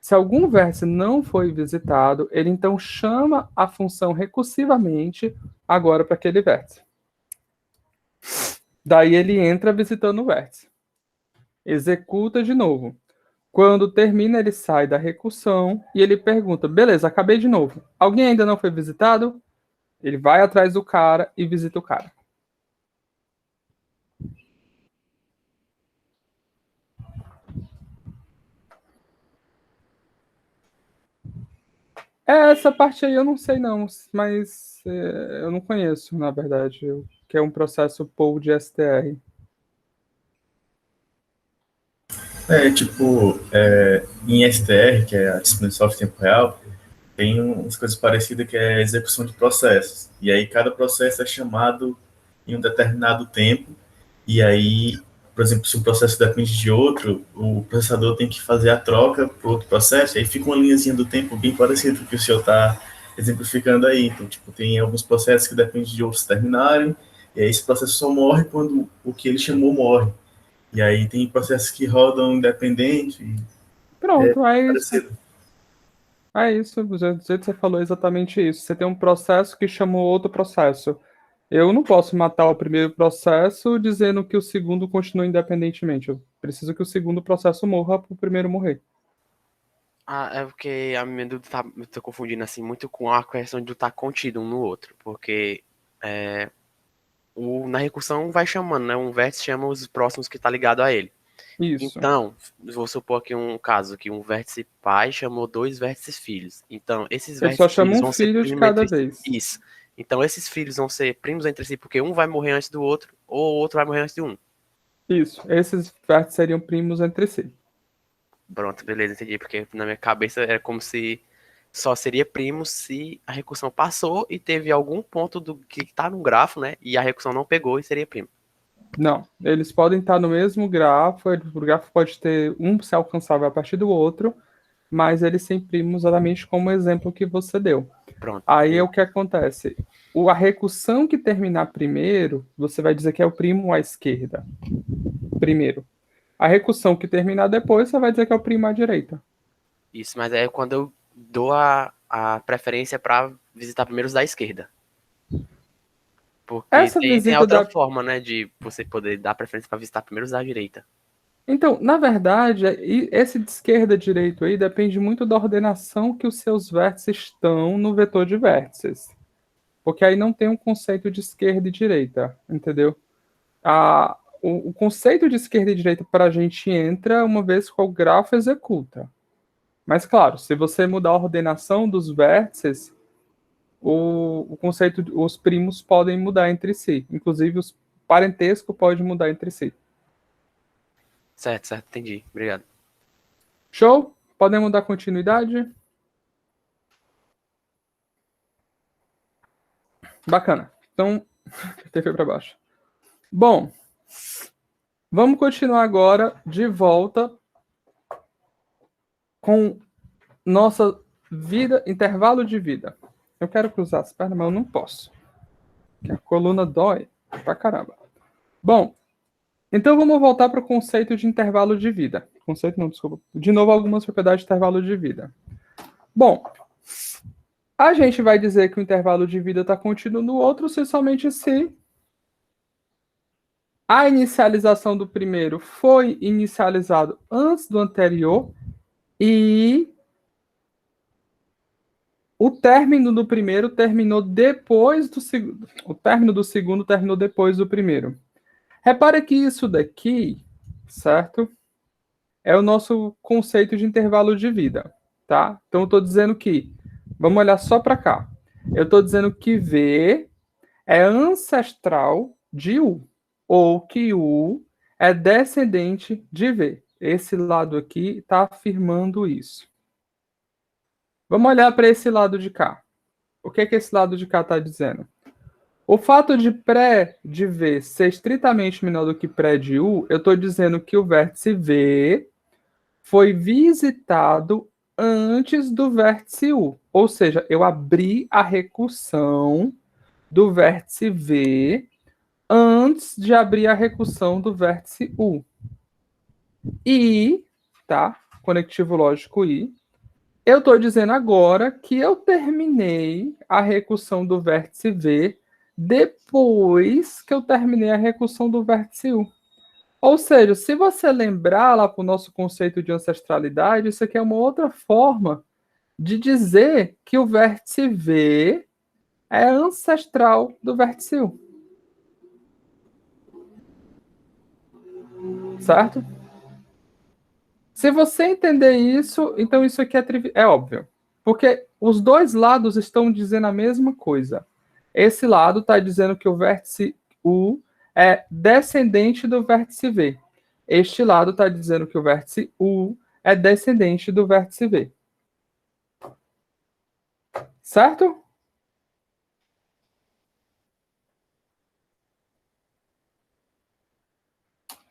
Se algum vértice não foi visitado, ele então chama a função recursivamente agora para aquele vértice. Daí ele entra visitando o vértice. Executa de novo. Quando termina, ele sai da recursão e ele pergunta: beleza, acabei de novo. Alguém ainda não foi visitado? Ele vai atrás do cara e visita o cara. Essa parte aí eu não sei não, mas eu não conheço, na verdade, que é um processo POU de STR. Em STR, que é a disciplina de software em tempo real, tem umas coisas parecidas que é a execução de processos. E aí cada processo é chamado em um determinado tempo, e aí, por exemplo, se um processo depende de outro, o processador tem que fazer a troca para outro processo, e aí fica uma linhazinha do tempo bem parecida com o que o senhor está exemplificando aí. Então, tipo, tem alguns processos que dependem de outros terminarem, e aí esse processo só morre quando o que ele chamou morre. E aí tem processos que rodam independente, Pronto, é isso. parecido. É isso, do jeito que você falou exatamente isso. Você tem um processo que chamou outro processo. Eu não posso matar o primeiro processo dizendo que o segundo continua independentemente. Eu preciso que o segundo processo morra para o primeiro morrer. Ah, é porque a minha dúvida tá, eu tô confundindo assim muito com a questão de estar contido um no outro, porque na recursão vai chamando, né? Um vértice chama os próximos que tá ligado a ele. Isso. Então, vou supor aqui um caso que um vértice pai chamou dois vértices filhos. Então, esses Ele só vértices chama filhos um vão ser filho de primos cada entre si. vez. Isso. Então, esses filhos vão ser primos entre si, porque um vai morrer antes do outro, ou o outro vai morrer antes de um. Isso. Esses vértices seriam primos entre si. Pronto, beleza, entendi. Porque na minha cabeça era como se só seria primo se a recursão passou e teve algum ponto do que tá no grafo, né? E a recursão não pegou e seria primo. Não, eles podem estar no mesmo grafo, o grafo pode ter um se alcançável a partir do outro, mas eles são primos exatamente como o exemplo que você deu. Pronto. Aí é o que acontece. A recursão que terminar primeiro, você vai dizer que é o primo à esquerda. Primeiro. A recursão que terminar depois, você vai dizer que é o primo à direita. Isso, mas é quando eu dou a preferência para visitar primeiro os da esquerda. Porque Essa tem visita outra da. forma, né, de você poder dar preferência para visitar primeiro os da direita. Então, na verdade, esse de esquerda a direito aí depende muito da ordenação que os seus vértices estão no vetor de vértices. Porque aí não tem um conceito de esquerda e direita, entendeu? O conceito de esquerda e direita para a gente entra uma vez que o grafo executa. Mas, claro, se você mudar a ordenação dos vértices, o conceito, os primos podem mudar entre si. Inclusive, os parentesco pode mudar entre si. Certo, certo, entendi. Obrigado. Show? Podemos dar continuidade? Bacana. Então, foi para baixo. Bom, vamos continuar agora de volta com nossa vida, intervalo de vida. Eu quero cruzar as pernas, mas eu não posso. Porque a coluna dói pra caramba. Bom, Então, vamos voltar para o conceito de intervalo de vida. Conceito não, desculpa. De novo, algumas propriedades de intervalo de vida. Bom, a gente vai dizer que o intervalo de vida está contido no outro se somente se a inicialização do primeiro foi inicializado antes do anterior e o término do primeiro terminou depois do segundo. O término do segundo terminou depois do primeiro. Repare que isso daqui, certo? É o nosso conceito de intervalo de vida, tá? Então, eu estou dizendo que, vamos olhar só para cá. Eu estou dizendo que V é ancestral de U, ou que U é descendente de V. Esse lado aqui está afirmando isso. Vamos olhar para esse lado de cá. O que é que esse lado de cá está dizendo? O fato de pré de V ser estritamente menor do que pré de U, eu estou dizendo que o vértice V foi visitado antes do vértice U. Ou seja, eu abri a recursão do vértice V antes de abrir a recursão do vértice U. E, tá? Conectivo lógico I. Eu estou dizendo agora que eu terminei a recursão do vértice V depois que eu terminei a recursão do vértice U. Ou seja, se você lembrar lá para o nosso conceito de ancestralidade, isso aqui é uma outra forma de dizer que o vértice V é ancestral do vértice U. Certo? Se você entender isso, então isso aqui é óbvio. Porque os dois lados estão dizendo a mesma coisa. Esse lado está dizendo que o vértice U é descendente do vértice V. Este lado está dizendo que o vértice U é descendente do vértice V. Certo?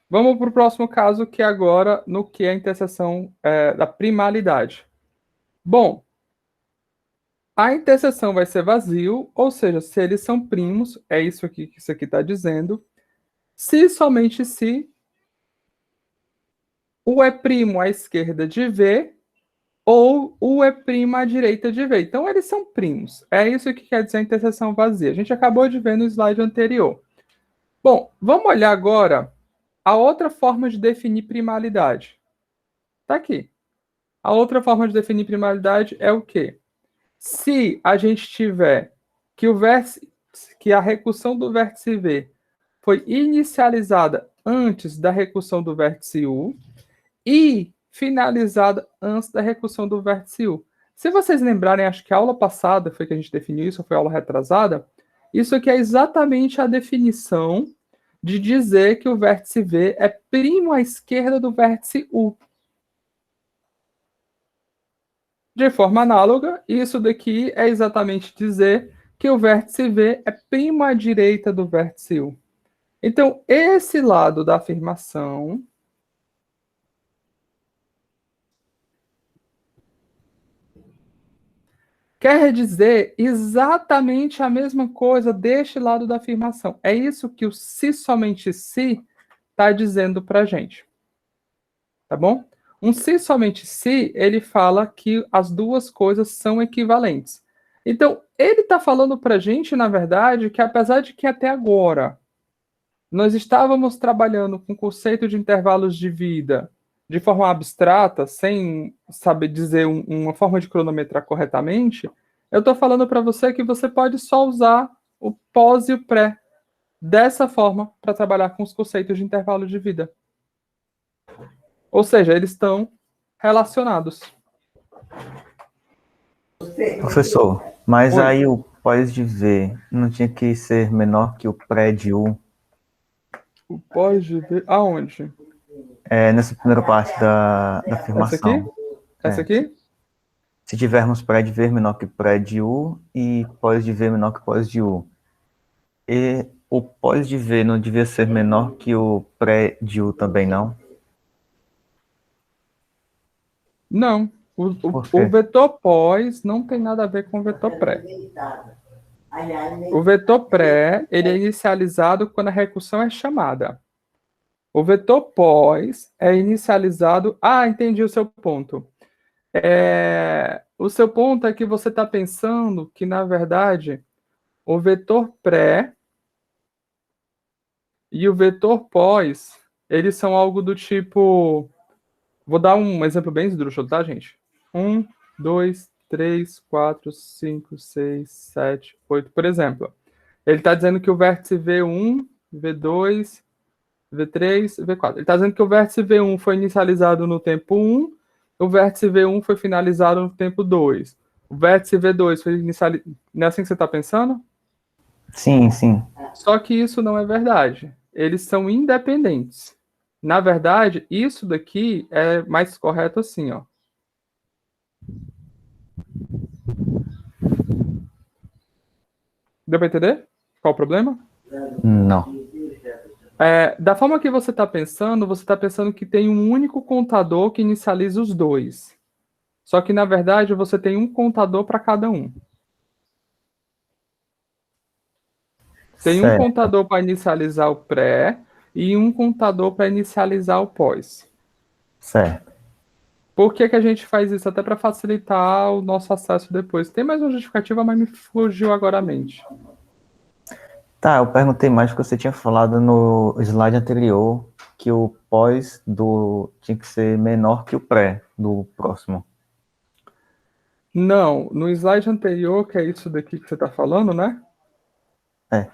Vamos para o próximo caso, que é agora no que é a interseção da primalidade. Bom, a interseção vai ser vazio, ou seja, se eles são primos, é isso aqui que isso aqui está dizendo, se somente se U é primo à esquerda de V ou U é primo à direita de V. Então, eles são primos. É isso que quer dizer a interseção vazia. A gente acabou de ver no slide anterior. Bom, vamos olhar agora a outra forma de definir primalidade. Está aqui. A outra forma de definir primalidade é o quê? Se a gente tiver que a recursão do vértice V foi inicializada antes da recursão do vértice U e finalizada antes da recursão do vértice U. Se vocês lembrarem, acho que a aula passada foi que a gente definiu isso, ou foi a aula retrasada, isso aqui é exatamente a definição de dizer que o vértice V é primo à esquerda do vértice U. De forma análoga, isso daqui é exatamente dizer que o vértice V é primo à direita do vértice U. Então, esse lado da afirmação quer dizer exatamente a mesma coisa deste lado da afirmação. É isso que o se somente se está dizendo para a gente. Tá bom? Um se somente se, ele fala que as duas coisas são equivalentes. Então, ele está falando para a gente, na verdade, que apesar de que até agora nós estávamos trabalhando com o conceito de intervalos de vida de forma abstrata, sem saber dizer uma forma de cronometrar corretamente, eu estou falando para você que você pode só usar o pós e o pré dessa forma para trabalhar com os conceitos de intervalo de vida. Ou seja, eles estão relacionados. Professor, mas Oi. aí o pós de V não tinha que ser menor que o pré de U? O pós de V... Aonde? Nessa primeira parte da afirmação. Essa aqui? Se tivermos pré de V menor que pré de U e pós de V menor que pós de U. E o pós de V não devia ser menor que o pré de U também, não? Não. O vetor pós não tem nada a ver com o vetor pré. O vetor pré, ele é inicializado quando a recursão é chamada. O vetor pós é inicializado... Ah, entendi o seu ponto. O seu ponto é que você está pensando que, na verdade, o vetor pré e o vetor pós, eles são algo do tipo... Vou dar um exemplo bem esdrúxulo, tá, gente? 1, 2, 3, 4, 5, 6, 7, 8. Por exemplo, ele está dizendo que o vértice V1, V2, V3, V4. Ele está dizendo que o vértice V1 foi inicializado no tempo 1, o vértice V1 foi finalizado no tempo 2. O vértice V2 foi inicializado... Não é assim que você está pensando? Sim, sim. Só que isso não é verdade. Eles são independentes. Na verdade, isso daqui é mais correto assim, ó. Deu para entender? Qual o problema? Não. Da forma que você está pensando que tem um único contador que inicializa os dois. Só que, na verdade, você tem um contador para cada um. Tem um Certo. contador para inicializar o pré e um contador para inicializar o pós. Certo. Por que a gente faz isso? Até para facilitar o nosso acesso depois. Tem mais uma justificativa, mas me fugiu agora a mente. Tá, eu perguntei mais porque você tinha falado no slide anterior que o pós tinha que ser menor que o pré do próximo. Não, no slide anterior, que é isso daqui que você está falando, né? É.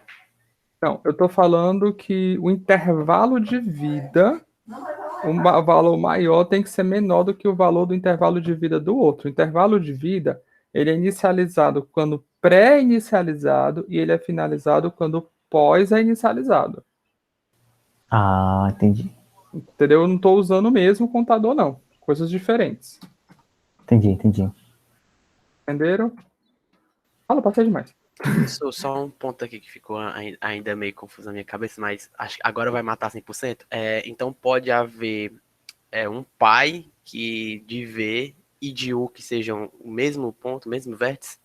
Não, eu estou falando que o intervalo de vida, um valor maior tem que ser menor do que o valor do intervalo de vida do outro. O intervalo de vida, ele é inicializado quando pré-inicializado e ele é finalizado quando pós é inicializado. Ah, entendi. Entendeu? Eu não estou usando o mesmo contador, não. Coisas diferentes. Entendi. Entenderam? Fala, passei demais. Só um ponto aqui que ficou ainda meio confuso na minha cabeça, mas acho que agora vai matar 100%. Então pode haver um pai de V e de U que sejam o mesmo ponto, o mesmo vértice?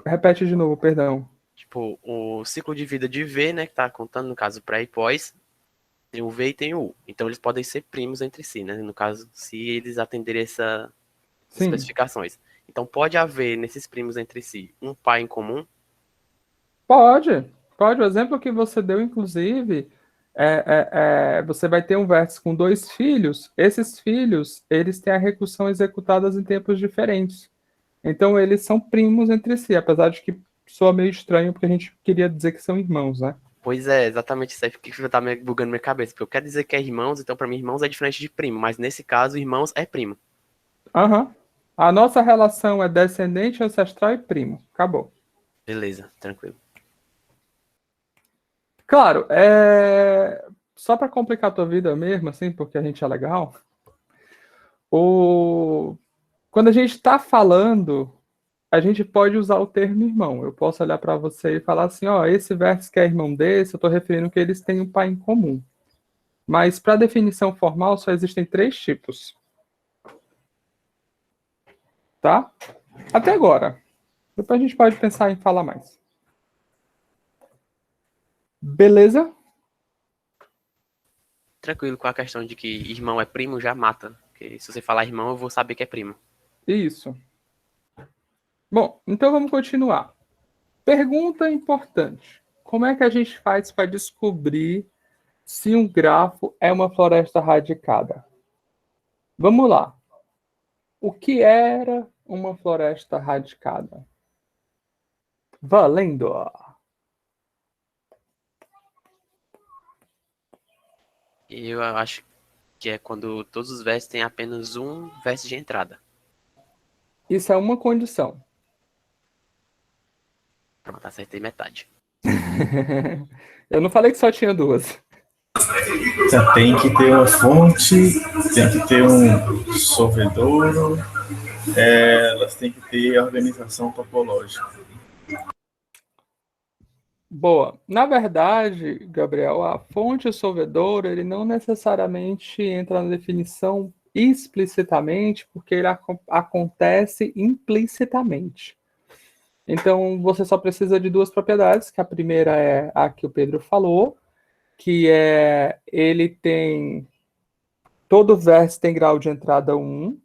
Repete de novo, perdão. Tipo, o ciclo de vida de V, né, que tá contando, no caso, pré e pós, tem o V e tem o U. Então eles podem ser primos entre si, né? No caso, se eles atenderem essas especificações. Então pode haver nesses primos entre si um pai em comum? Pode. O exemplo que você deu, inclusive, você vai ter um vértice com 2 filhos. Esses filhos, eles têm a recursão executadas em tempos diferentes. Então, eles são primos entre si, apesar de que soa meio estranho, porque a gente queria dizer que são irmãos, né? Pois é, exatamente isso aí que tá bugando minha cabeça. Porque eu quero dizer que é irmãos, então pra mim irmãos é diferente de primo. Mas nesse caso, irmãos é primo. Aham. A nossa relação é descendente, ancestral e primo. Acabou. Beleza, tranquilo. Claro, só para complicar a tua vida mesmo, assim, porque a gente é legal, quando a gente está falando, a gente pode usar o termo irmão. Eu posso olhar para você e falar assim, ó, esse vértice que é irmão desse, eu estou referindo que eles têm um pai em comum. Mas para definição formal, só existem 3 tipos. Tá? Até agora. Depois a gente pode pensar em falar mais. Beleza? Tranquilo com a questão de que irmão é primo, já mata. Porque se você falar irmão, eu vou saber que é primo. Isso. Bom, então vamos continuar. Pergunta importante. Como é que a gente faz para descobrir se um grafo é uma floresta radicada? Vamos lá. O que era uma floresta radicada? Valendo! Eu acho que é quando todos os vértices têm apenas um vértice de entrada. Isso é uma condição. Pronto, acertei metade. Eu não falei que só tinha 2. Tem que ter uma fonte, tem que ter um solvedouro, elas têm que ter organização topológica. Boa. Na verdade, Gabriel, a fonte solvedouro, ele não necessariamente entra na definição explicitamente, porque ele acontece implicitamente. Então, você só precisa de 2 propriedades, que a primeira é a que o Pedro falou, que ele tem, todo vértice tem grau de entrada 1,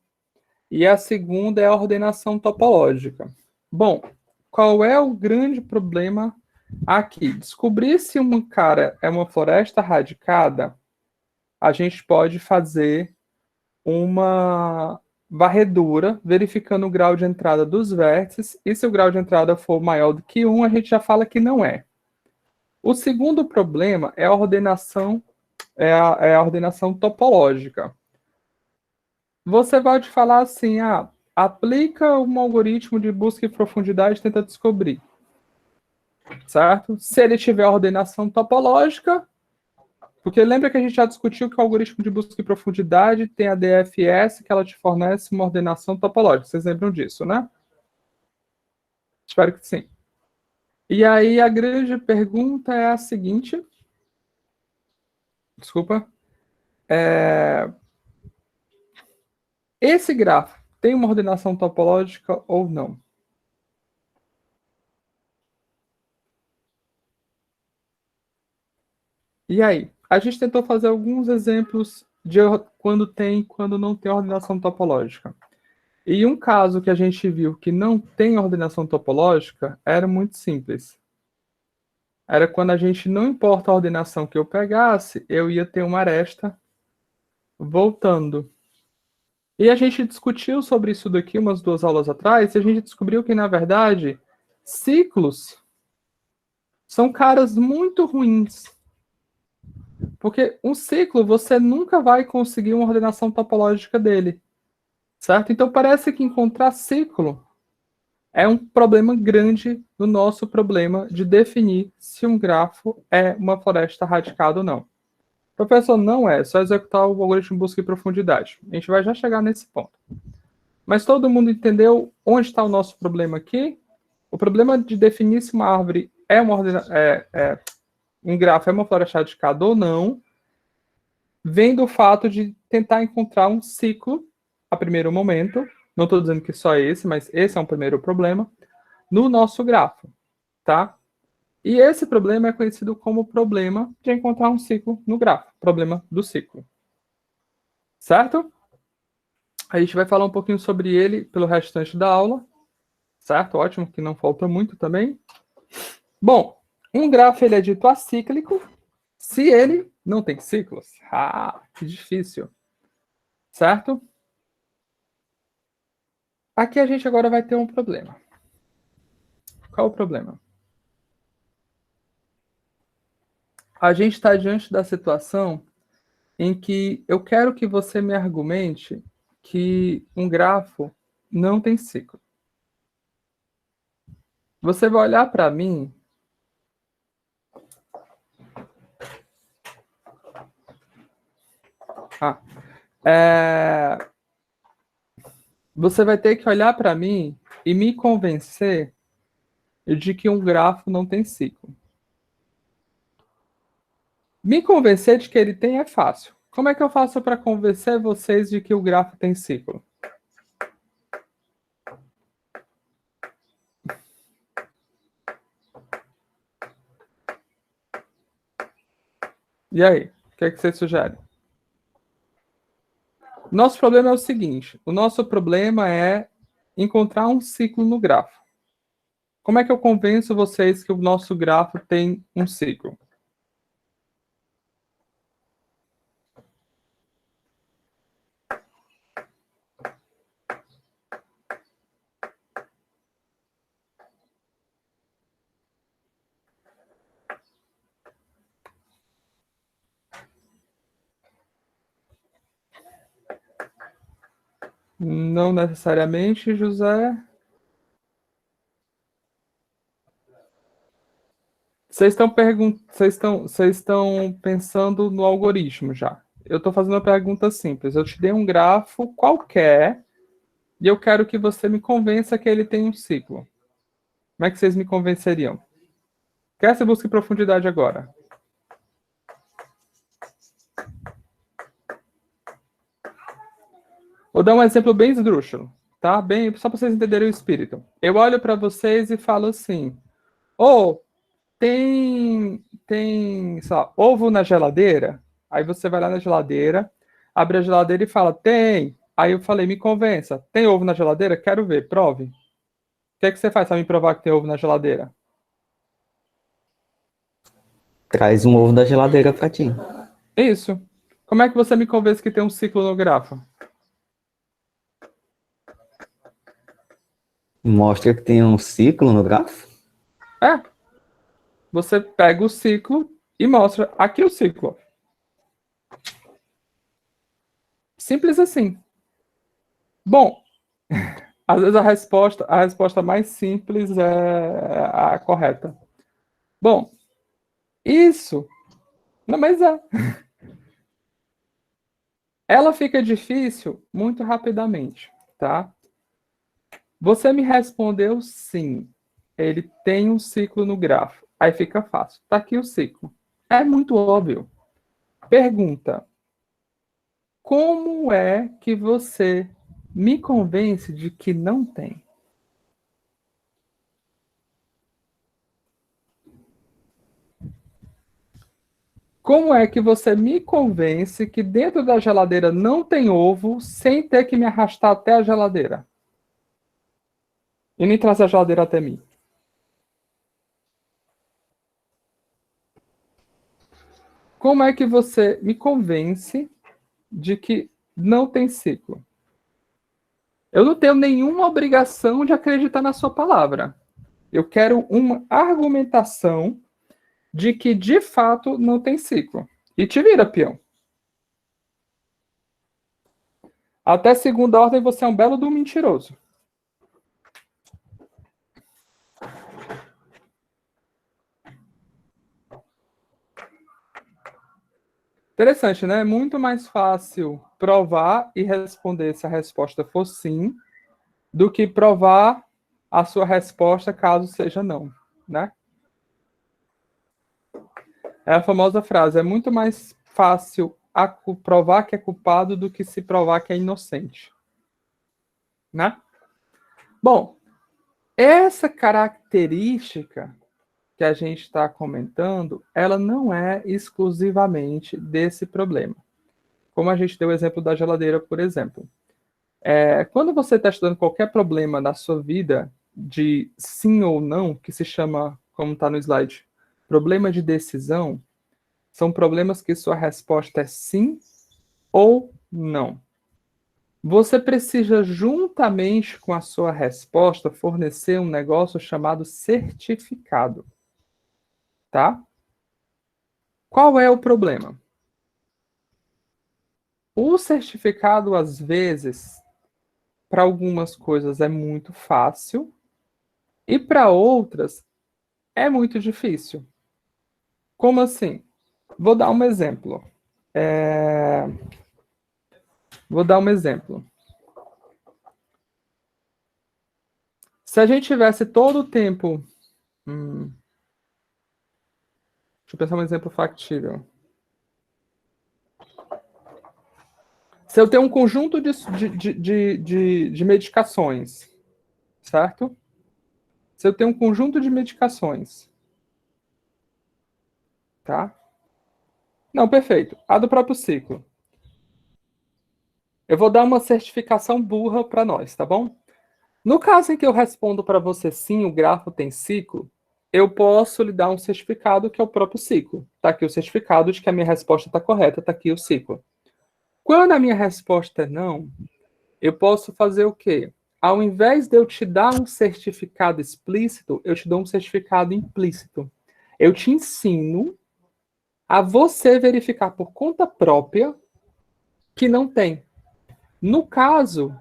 e a segunda é a ordenação topológica. Bom, qual é o grande problema aqui? Descobrir se um cara é uma floresta radicada, a gente pode fazer uma varredura, verificando o grau de entrada dos vértices, e se o grau de entrada for maior do que 1, a gente já fala que não é. O segundo problema é a ordenação, a ordenação topológica. Você pode falar assim, aplica um algoritmo de busca em profundidade e tenta descobrir. Certo? Se ele tiver ordenação topológica, porque lembra que a gente já discutiu que o algoritmo de busca em profundidade tem a DFS, que ela te fornece uma ordenação topológica. Vocês lembram disso, né? Espero que sim. E aí a grande pergunta é a seguinte. Desculpa. Esse grafo tem uma ordenação topológica ou não? E aí? A gente tentou fazer alguns exemplos de quando tem e quando não tem ordenação topológica. E um caso que a gente viu que não tem ordenação topológica era muito simples. Era quando a gente, não importa a ordenação que eu pegasse, eu ia ter uma aresta voltando. E a gente discutiu sobre isso daqui umas 2 aulas atrás, e a gente descobriu que, na verdade, ciclos são caras muito ruins. Porque um ciclo, você nunca vai conseguir uma ordenação topológica dele. Certo? Então, parece que encontrar ciclo é um problema grande no nosso problema de definir se um grafo é uma floresta radicada ou não. Professor, não é só executar o algoritmo de busca em profundidade. A gente vai já chegar nesse ponto. Mas todo mundo entendeu onde está o nosso problema aqui? O problema de definir se uma árvore é um grafo é uma floresta radicada ou não, vem do fato de tentar encontrar um ciclo a primeiro momento, não estou dizendo que só esse, mas esse é um primeiro problema, no nosso grafo, tá? E esse problema é conhecido como problema de encontrar um ciclo no grafo, problema do ciclo. Certo? A gente vai falar um pouquinho sobre ele pelo restante da aula, certo? Ótimo, que não falta muito também. Bom, um grafo ele é dito acíclico se ele não tem ciclos. Que difícil. Certo? Aqui a gente agora vai ter um problema. Qual o problema? A gente está diante da situação em que eu quero que você me argumente que um grafo não tem ciclo. Você vai olhar para mim você vai ter que olhar para mim e me convencer de que um grafo não tem ciclo. Me convencer de que ele tem é fácil. Como é que eu faço para convencer vocês de que o grafo tem ciclo? E aí? O que é que vocês sugerem? Nosso problema é o seguinte. O nosso problema é encontrar um ciclo no grafo. Como é que eu convenço vocês que o nosso grafo tem um ciclo? Não necessariamente, José. Vocês estão pensando no algoritmo já. Eu estou fazendo uma pergunta simples. Eu te dei um grafo qualquer e eu quero que você me convença que ele tem um ciclo. Como é que vocês me convenceriam? Quer se busca em profundidade agora? Vou dar um exemplo bem esdrúxulo, tá? Bem, só para vocês entenderem o espírito. Eu olho para vocês e falo assim: tem sei lá, ovo na geladeira? Aí você vai lá na geladeira, abre a geladeira e fala, tem. Aí eu falei, me convença, tem ovo na geladeira? Quero ver, prove. O que é que você faz para me provar que tem ovo na geladeira? Traz um ovo da geladeira pra ti. Isso. Como é que você me convence que tem um ciclo no grafo? Mostra que tem um ciclo no grafo. É. Você pega o ciclo e mostra aqui o ciclo. Simples assim. Bom, às vezes a resposta mais simples é a correta. Bom, isso. Não, mas é. Ela fica difícil muito rapidamente, tá? Você me respondeu sim. Ele tem um ciclo no grafo. Aí fica fácil. Tá aqui o ciclo. É muito óbvio. Pergunta: como é que você me convence de que não tem? Como é que você me convence que dentro da geladeira não tem ovo sem ter que me arrastar até a geladeira? E nem trazer a geladeira até mim? Como é que você me convence de que não tem ciclo? Eu não tenho nenhuma obrigação de acreditar na sua palavra. Eu quero uma argumentação de que, de fato, não tem ciclo. E te vira, peão. Até segunda ordem, você é um belo do mentiroso. Interessante, né? É muito mais fácil provar e responder se a resposta for sim, do que provar a sua resposta caso seja não, né? É a famosa frase, é muito mais fácil provar que é culpado do que se provar que é inocente, né? Bom, essa característica que a gente está comentando, ela não é exclusivamente desse problema. Como a gente deu o exemplo da geladeira, por exemplo. Quando você está estudando qualquer problema na sua vida, de sim ou não, que se chama, como está no slide, problema de decisão, são problemas que sua resposta é sim ou não. Você precisa, juntamente com a sua resposta, fornecer um negócio chamado certificado. Tá? Qual é o problema? O certificado, às vezes, para algumas coisas é muito fácil e para outras é muito difícil. Como assim? Vou dar um exemplo. Se a gente tivesse todo o tempo... deixa eu pensar um exemplo factível. Se eu tenho um conjunto de medicações, certo? Se eu tenho um conjunto de medicações, tá? Não, perfeito. A do próprio ciclo. Eu vou dar uma certificação burra para nós, tá bom? No caso em que eu respondo para você sim, o grafo tem ciclo, eu posso lhe dar um certificado que é o próprio ciclo. Tá aqui o certificado de que a minha resposta está correta, tá aqui o ciclo. Quando a minha resposta é não, eu posso fazer o quê? Ao invés de eu te dar um certificado explícito, eu te dou um certificado implícito. Eu te ensino a você verificar por conta própria que não tem. No caso,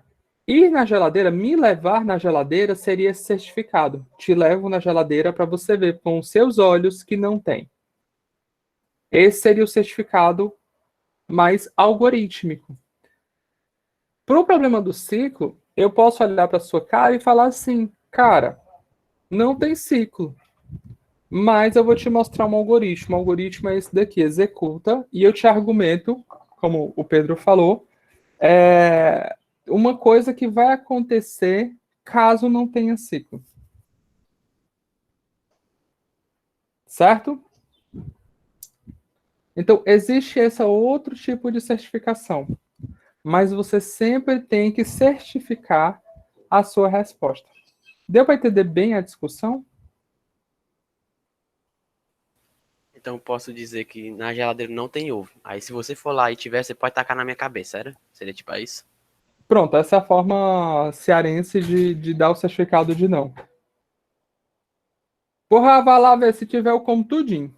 ir na geladeira, me levar na geladeira seria esse certificado. Te levo na geladeira para você ver com os seus olhos que não tem. Esse seria o certificado mais algorítmico. Para o problema do ciclo, eu posso olhar para a sua cara e falar assim, cara, não tem ciclo, mas eu vou te mostrar um algoritmo. O algoritmo é esse daqui, executa, e eu te argumento, como o Pedro falou, uma coisa que vai acontecer caso não tenha ciclo. Certo? Então, existe esse outro tipo de certificação, mas você sempre tem que certificar a sua resposta. Deu para entender bem a discussão? Então, eu posso dizer que na geladeira não tem ovo. Aí, se você for lá e tiver, você pode tacar na minha cabeça, sério? Seria tipo isso? Pronto, essa é a forma cearense de dar o certificado de não. Porra, vai lá ver se tiver eu como tudinho.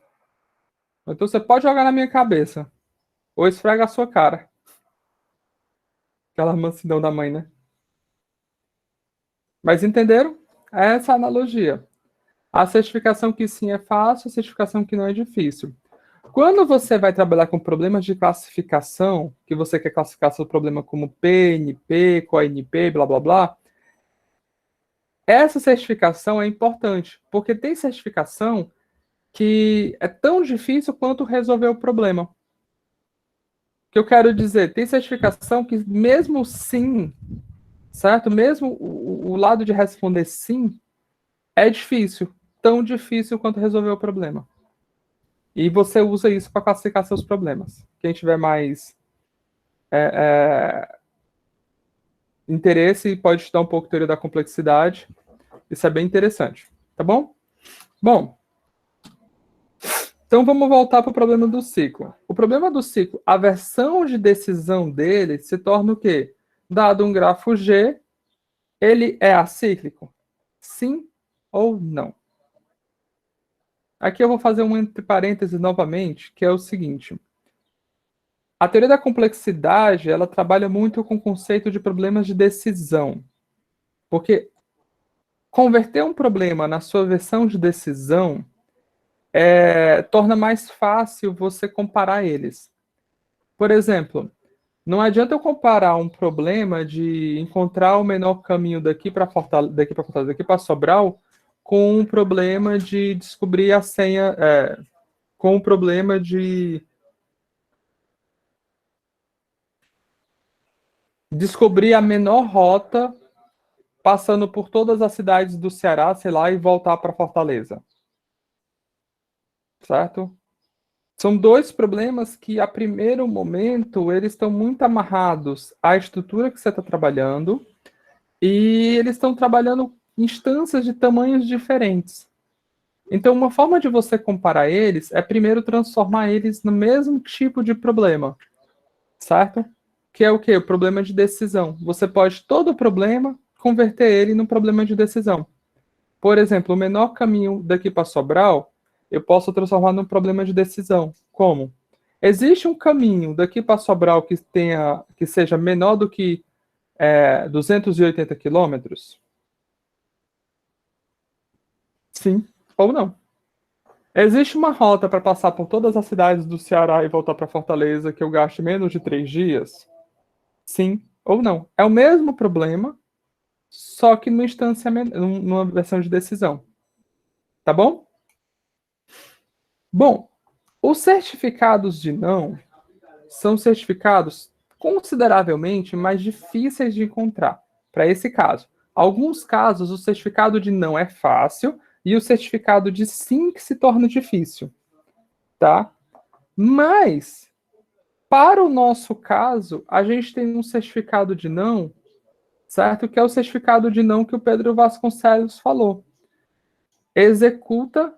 Então você pode jogar na minha cabeça. Ou esfrega a sua cara. Aquela mansidão da mãe, né? Mas entenderam? É essa a analogia. A certificação que sim é fácil, a certificação que não é difícil. Quando você vai trabalhar com problemas de classificação, que você quer classificar seu problema como PNP, CONP, blá blá blá, essa certificação é importante, porque tem certificação que é tão difícil quanto resolver o problema. O que eu quero dizer, tem certificação que mesmo sim, certo? Mesmo o lado de responder sim é difícil, tão difícil quanto resolver o problema. E você usa isso para classificar seus problemas. Quem tiver mais interesse pode estudar um pouco teoria da complexidade. Isso é bem interessante, tá bom? Bom, então vamos voltar para o problema do ciclo. O problema do ciclo, a versão de decisão dele se torna o quê? Dado um grafo G, ele é acíclico? Sim ou não? Aqui eu vou fazer um entre parênteses novamente, que é o seguinte. A teoria da complexidade, ela trabalha muito com o conceito de problemas de decisão. Porque converter um problema na sua versão de decisão torna mais fácil você comparar eles. Por exemplo, não adianta eu comparar um problema de encontrar o menor caminho daqui para Fortaleza, daqui para Sobral, com um problema de descobrir a senha, com um problema de descobrir a menor rota passando por todas as cidades do Ceará, sei lá, e voltar para Fortaleza. Certo? São dois problemas que, a primeiro momento, eles estão muito amarrados à estrutura que você está trabalhando e eles estão trabalhando instâncias de tamanhos diferentes. Então, uma forma de você comparar eles é primeiro transformar eles no mesmo tipo de problema, certo? Que é o quê? O problema de decisão. Você pode, todo problema, converter ele num problema de decisão. Por exemplo, o menor caminho daqui para Sobral, eu posso transformar num problema de decisão. Como? Existe um caminho daqui para Sobral que seja menor do que 280 quilômetros? Sim ou não? Existe uma rota para passar por todas as cidades do Ceará e voltar para Fortaleza que eu gaste menos de 3 dias? Sim ou não? É o mesmo problema, só que numa versão de decisão. Tá bom? Bom, os certificados de não são certificados consideravelmente mais difíceis de encontrar para esse caso. Alguns casos, o certificado de não é fácil e o certificado de sim que se torna difícil, tá? Mas, para o nosso caso, a gente tem um certificado de não, certo? Que é o certificado de não que o Pedro Vasconcelos falou. Executa...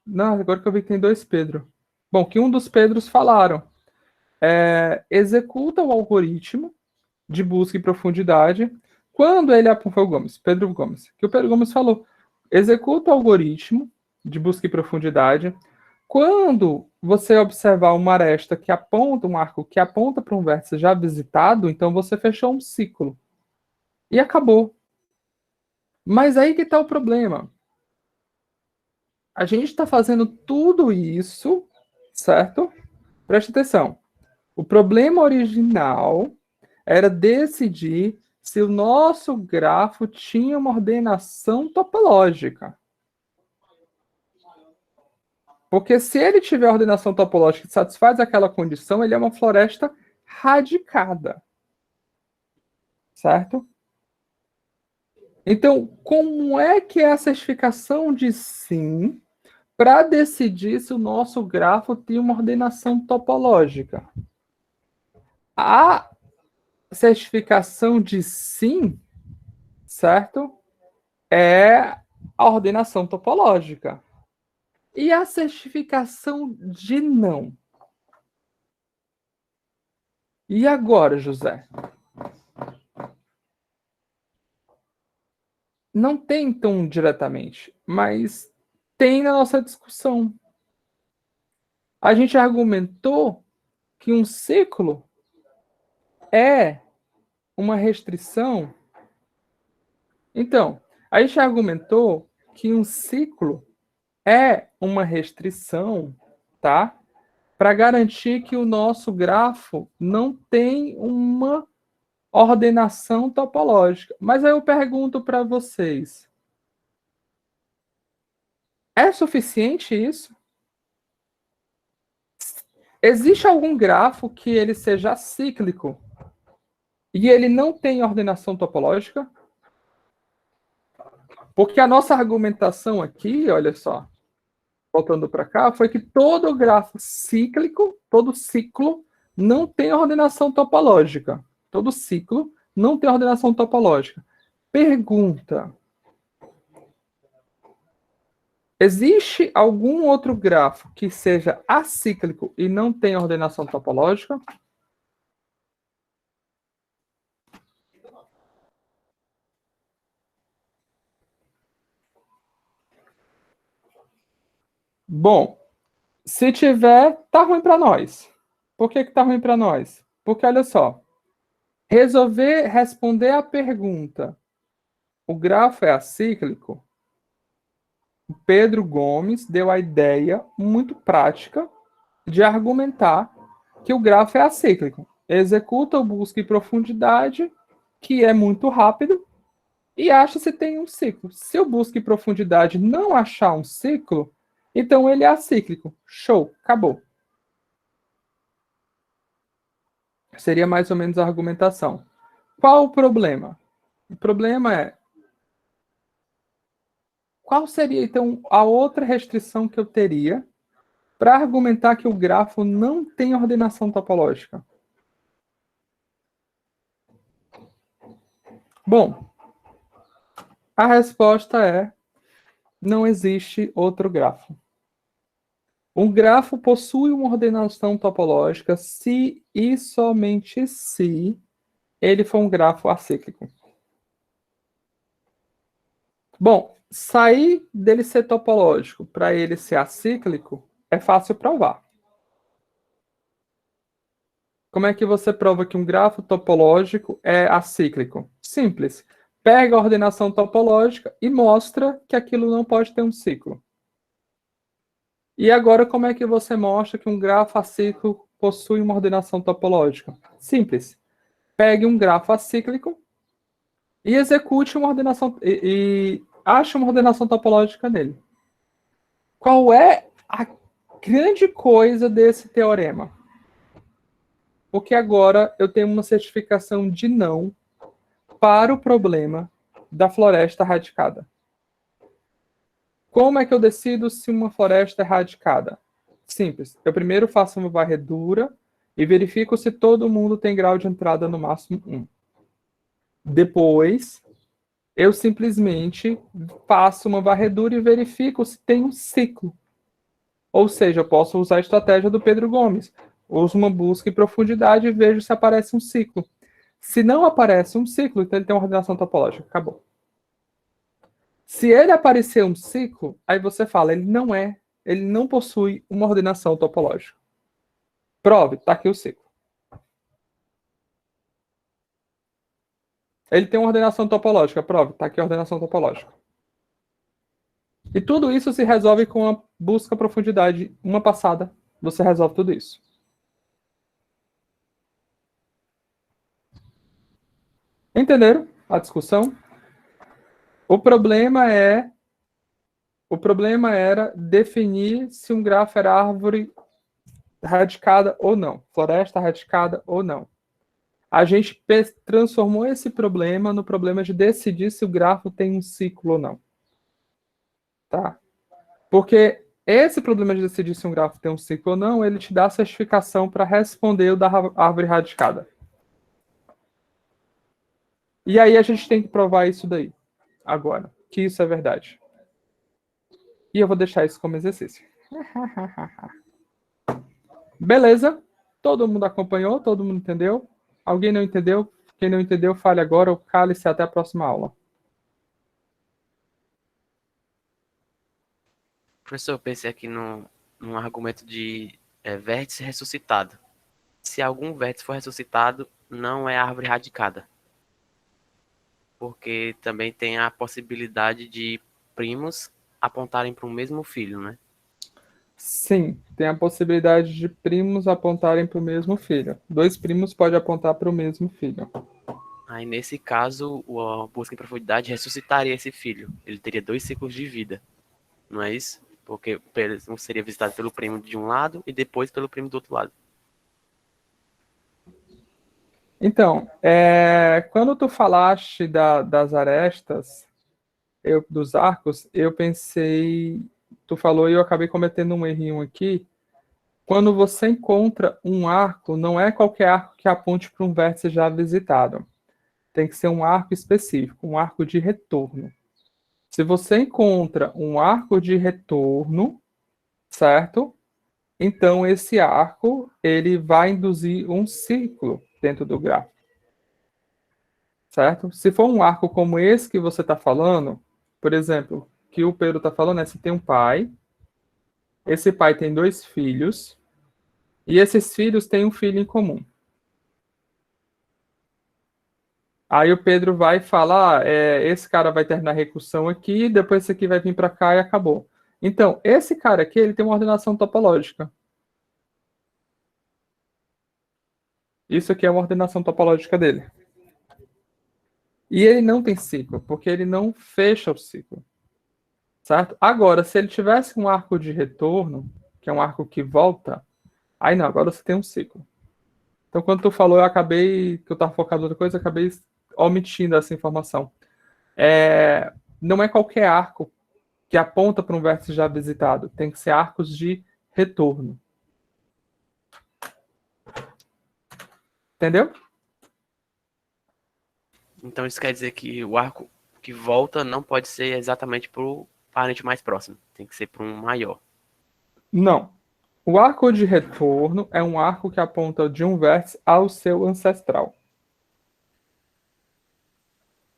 Não, agora que eu vi que tem dois Pedro. Bom, que um dos Pedros falaram. Executa o algoritmo de busca em profundidade quando ele foi o Gomes, Pedro Gomes, que o Pedro Gomes falou, executa o algoritmo de busca em profundidade quando você observar uma aresta que aponta, um arco que aponta para um vértice já visitado, então você fechou um ciclo. E acabou. Mas aí que está o problema. A gente está fazendo tudo isso, certo? Preste atenção. O problema original era decidir se o nosso grafo tinha uma ordenação topológica. Porque se ele tiver ordenação topológica que satisfaz aquela condição, ele é uma floresta radicada. Certo? Então, como é que é a certificação de sim para decidir se o nosso grafo tem uma ordenação topológica. A certificação de sim, certo? É a ordenação topológica. E a certificação de não? E agora, José? Não tem tão diretamente, mas tem na nossa discussão. A gente argumentou que um ciclo é uma restrição. Então, a gente argumentou que um ciclo é uma restrição, tá? Para garantir que o nosso grafo não tem uma ordenação topológica. Mas aí eu pergunto para vocês: é suficiente isso? Existe algum grafo que ele seja cíclico e ele não tem ordenação topológica? Porque a nossa argumentação aqui, olha só, voltando para cá, foi que todo grafo cíclico, todo ciclo, não tem ordenação topológica. Todo ciclo não tem ordenação topológica. Pergunta: existe algum outro grafo que seja acíclico e não tenha ordenação topológica? Bom, se tiver, tá ruim para nós. Por que tá ruim para nós? Porque, olha só, resolver responder a pergunta: o grafo é acíclico? O Pedro Gomes deu a ideia muito prática de argumentar que o grafo é acíclico. Executa o busca em profundidade, que é muito rápido, e acha se tem um ciclo. Se o busca em profundidade não achar um ciclo, então ele é acíclico. Show, acabou. Seria mais ou menos a argumentação. Qual o problema? O problema é: qual seria, então, a outra restrição que eu teria para argumentar que o grafo não tem ordenação topológica? Bom, a resposta é: não existe outro grafo. Um grafo possui uma ordenação topológica se e somente se ele for um grafo acíclico. Bom, sair dele ser topológico para ele ser acíclico é fácil provar. Como é que você prova que um grafo topológico é acíclico? Simples. Pega a ordenação topológica e mostra que aquilo não pode ter um ciclo. E agora, como é que você mostra que um grafo acíclico possui uma ordenação topológica? Simples. Pegue um grafo acíclico e execute uma ordenação e ache uma ordenação topológica nele. Qual é a grande coisa desse teorema? Porque agora eu tenho uma certificação de não para o problema da floresta radicada. Como é que eu decido se uma floresta é radicada? Simples. Eu primeiro faço uma varredura e verifico se todo mundo tem grau de entrada no máximo 1. Depois, eu simplesmente faço uma varredura e verifico se tem um ciclo. Ou seja, eu posso usar a estratégia do Pedro Gomes. Uso uma busca em profundidade e vejo se aparece um ciclo. Se não aparece um ciclo, então ele tem uma ordenação topológica. Acabou. Se ele aparecer um ciclo, aí você fala: ele não possui uma ordenação topológica. Prove, tá aqui o ciclo. Ele tem uma ordenação topológica, prove, tá aqui a ordenação topológica. E tudo isso se resolve com a busca profundidade, uma passada, você resolve tudo isso. Entenderam a discussão? O problema era definir se um grafo era árvore radicada ou não, floresta radicada ou não. A gente transformou esse problema no problema de decidir se o grafo tem um ciclo ou não. Tá? Porque esse problema de decidir se um grafo tem um ciclo ou não, ele te dá a certificação para responder o da árvore radicada. E aí a gente tem que provar isso daí, agora, que isso é verdade. E eu vou deixar isso como exercício. Beleza? Todo mundo acompanhou? Todo mundo entendeu? Alguém não entendeu? Quem não entendeu, fale agora ou cale-se até a próxima aula. Professor, eu pensei aqui num argumento de vértice ressuscitado. Se algum vértice for ressuscitado, não é árvore radicada. Porque também tem a possibilidade de primos apontarem para o mesmo filho, né? Sim, tem a possibilidade de primos apontarem para o mesmo filho. 2 primos podem apontar para o mesmo filho. Aí, nesse caso, a busca em profundidade ressuscitaria esse filho. Ele teria 2 ciclos de vida, não é isso? Porque um seria visitado pelo primo de um lado e depois pelo primo do outro lado. Então, quando tu falaste das arestas, dos arcos, eu pensei... Tu falou e eu acabei cometendo um errinho aqui. Quando você encontra um arco, não é qualquer arco que aponte para um vértice já visitado. Tem que ser um arco específico, um arco de retorno. Se você encontra um arco de retorno, certo? Então esse arco, ele vai induzir um ciclo dentro do gráfico. Certo? Se for um arco como esse que você está falando, por exemplo, que o Pedro está falando, você tem um pai, esse pai tem 2 filhos, e esses filhos têm um filho em comum. Aí o Pedro vai falar, esse cara vai terminar a recursão aqui, depois esse aqui vai vir para cá e acabou. Então, esse cara aqui, ele tem uma ordenação topológica. Isso aqui é uma ordenação topológica dele. E ele não tem ciclo, porque ele não fecha o ciclo. Certo? Agora, se ele tivesse um arco de retorno, que é um arco que volta, aí não, agora você tem um ciclo. Então, quando tu falou, que eu estava focado em outra coisa, eu acabei omitindo essa informação. Não é qualquer arco que aponta para um vértice já visitado. Tem que ser arcos de retorno. Entendeu? Então isso quer dizer que o arco que volta não pode ser exatamente para o parente mais próximo. Tem que ser para um maior. Não. O arco de retorno é um arco que aponta de um vértice ao seu ancestral.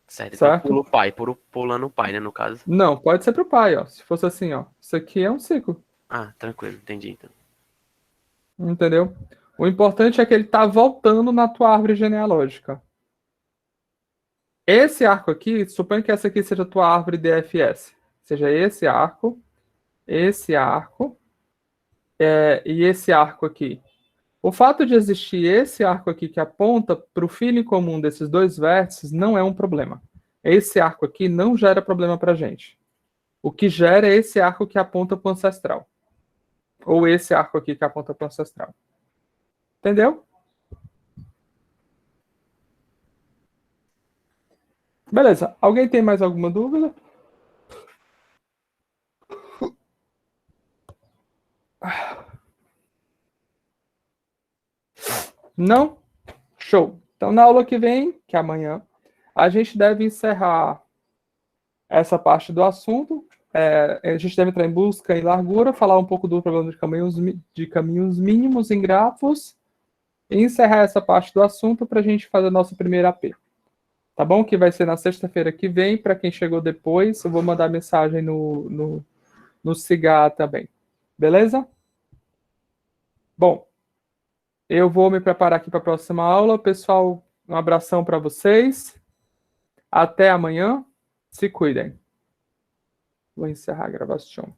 Certo? Então Certo? pula o pai, pulando o pai, né, no caso. Não, pode ser para o pai, ó. Se fosse assim, ó. Isso aqui é um ciclo. Ah, tranquilo, entendi então. Entendeu? O importante é que ele está voltando na tua árvore genealógica. Esse arco aqui, suponha que essa aqui seja a tua árvore DFS. Seja esse arco e esse arco aqui. O fato de existir esse arco aqui que aponta para o filho em comum desses 2 vértices não é um problema. Esse arco aqui não gera problema para a gente. O que gera é esse arco que aponta para o ancestral. Ou esse arco aqui que aponta para o ancestral. Entendeu? Beleza. Alguém tem mais alguma dúvida? Não? Show. Então, na aula que vem, que é amanhã, a gente deve encerrar essa parte do assunto. A gente deve entrar em busca e largura, falar um pouco do problema de caminhos mínimos em grafos e encerrar essa parte do assunto para a gente fazer a nossa primeira AP. Tá bom? Que vai ser na sexta-feira que vem. Para quem chegou depois, eu vou mandar mensagem no Cigar também. Beleza? Bom, eu vou me preparar aqui para a próxima aula. Pessoal, um abração para vocês. Até amanhã. Se cuidem. Vou encerrar a gravação.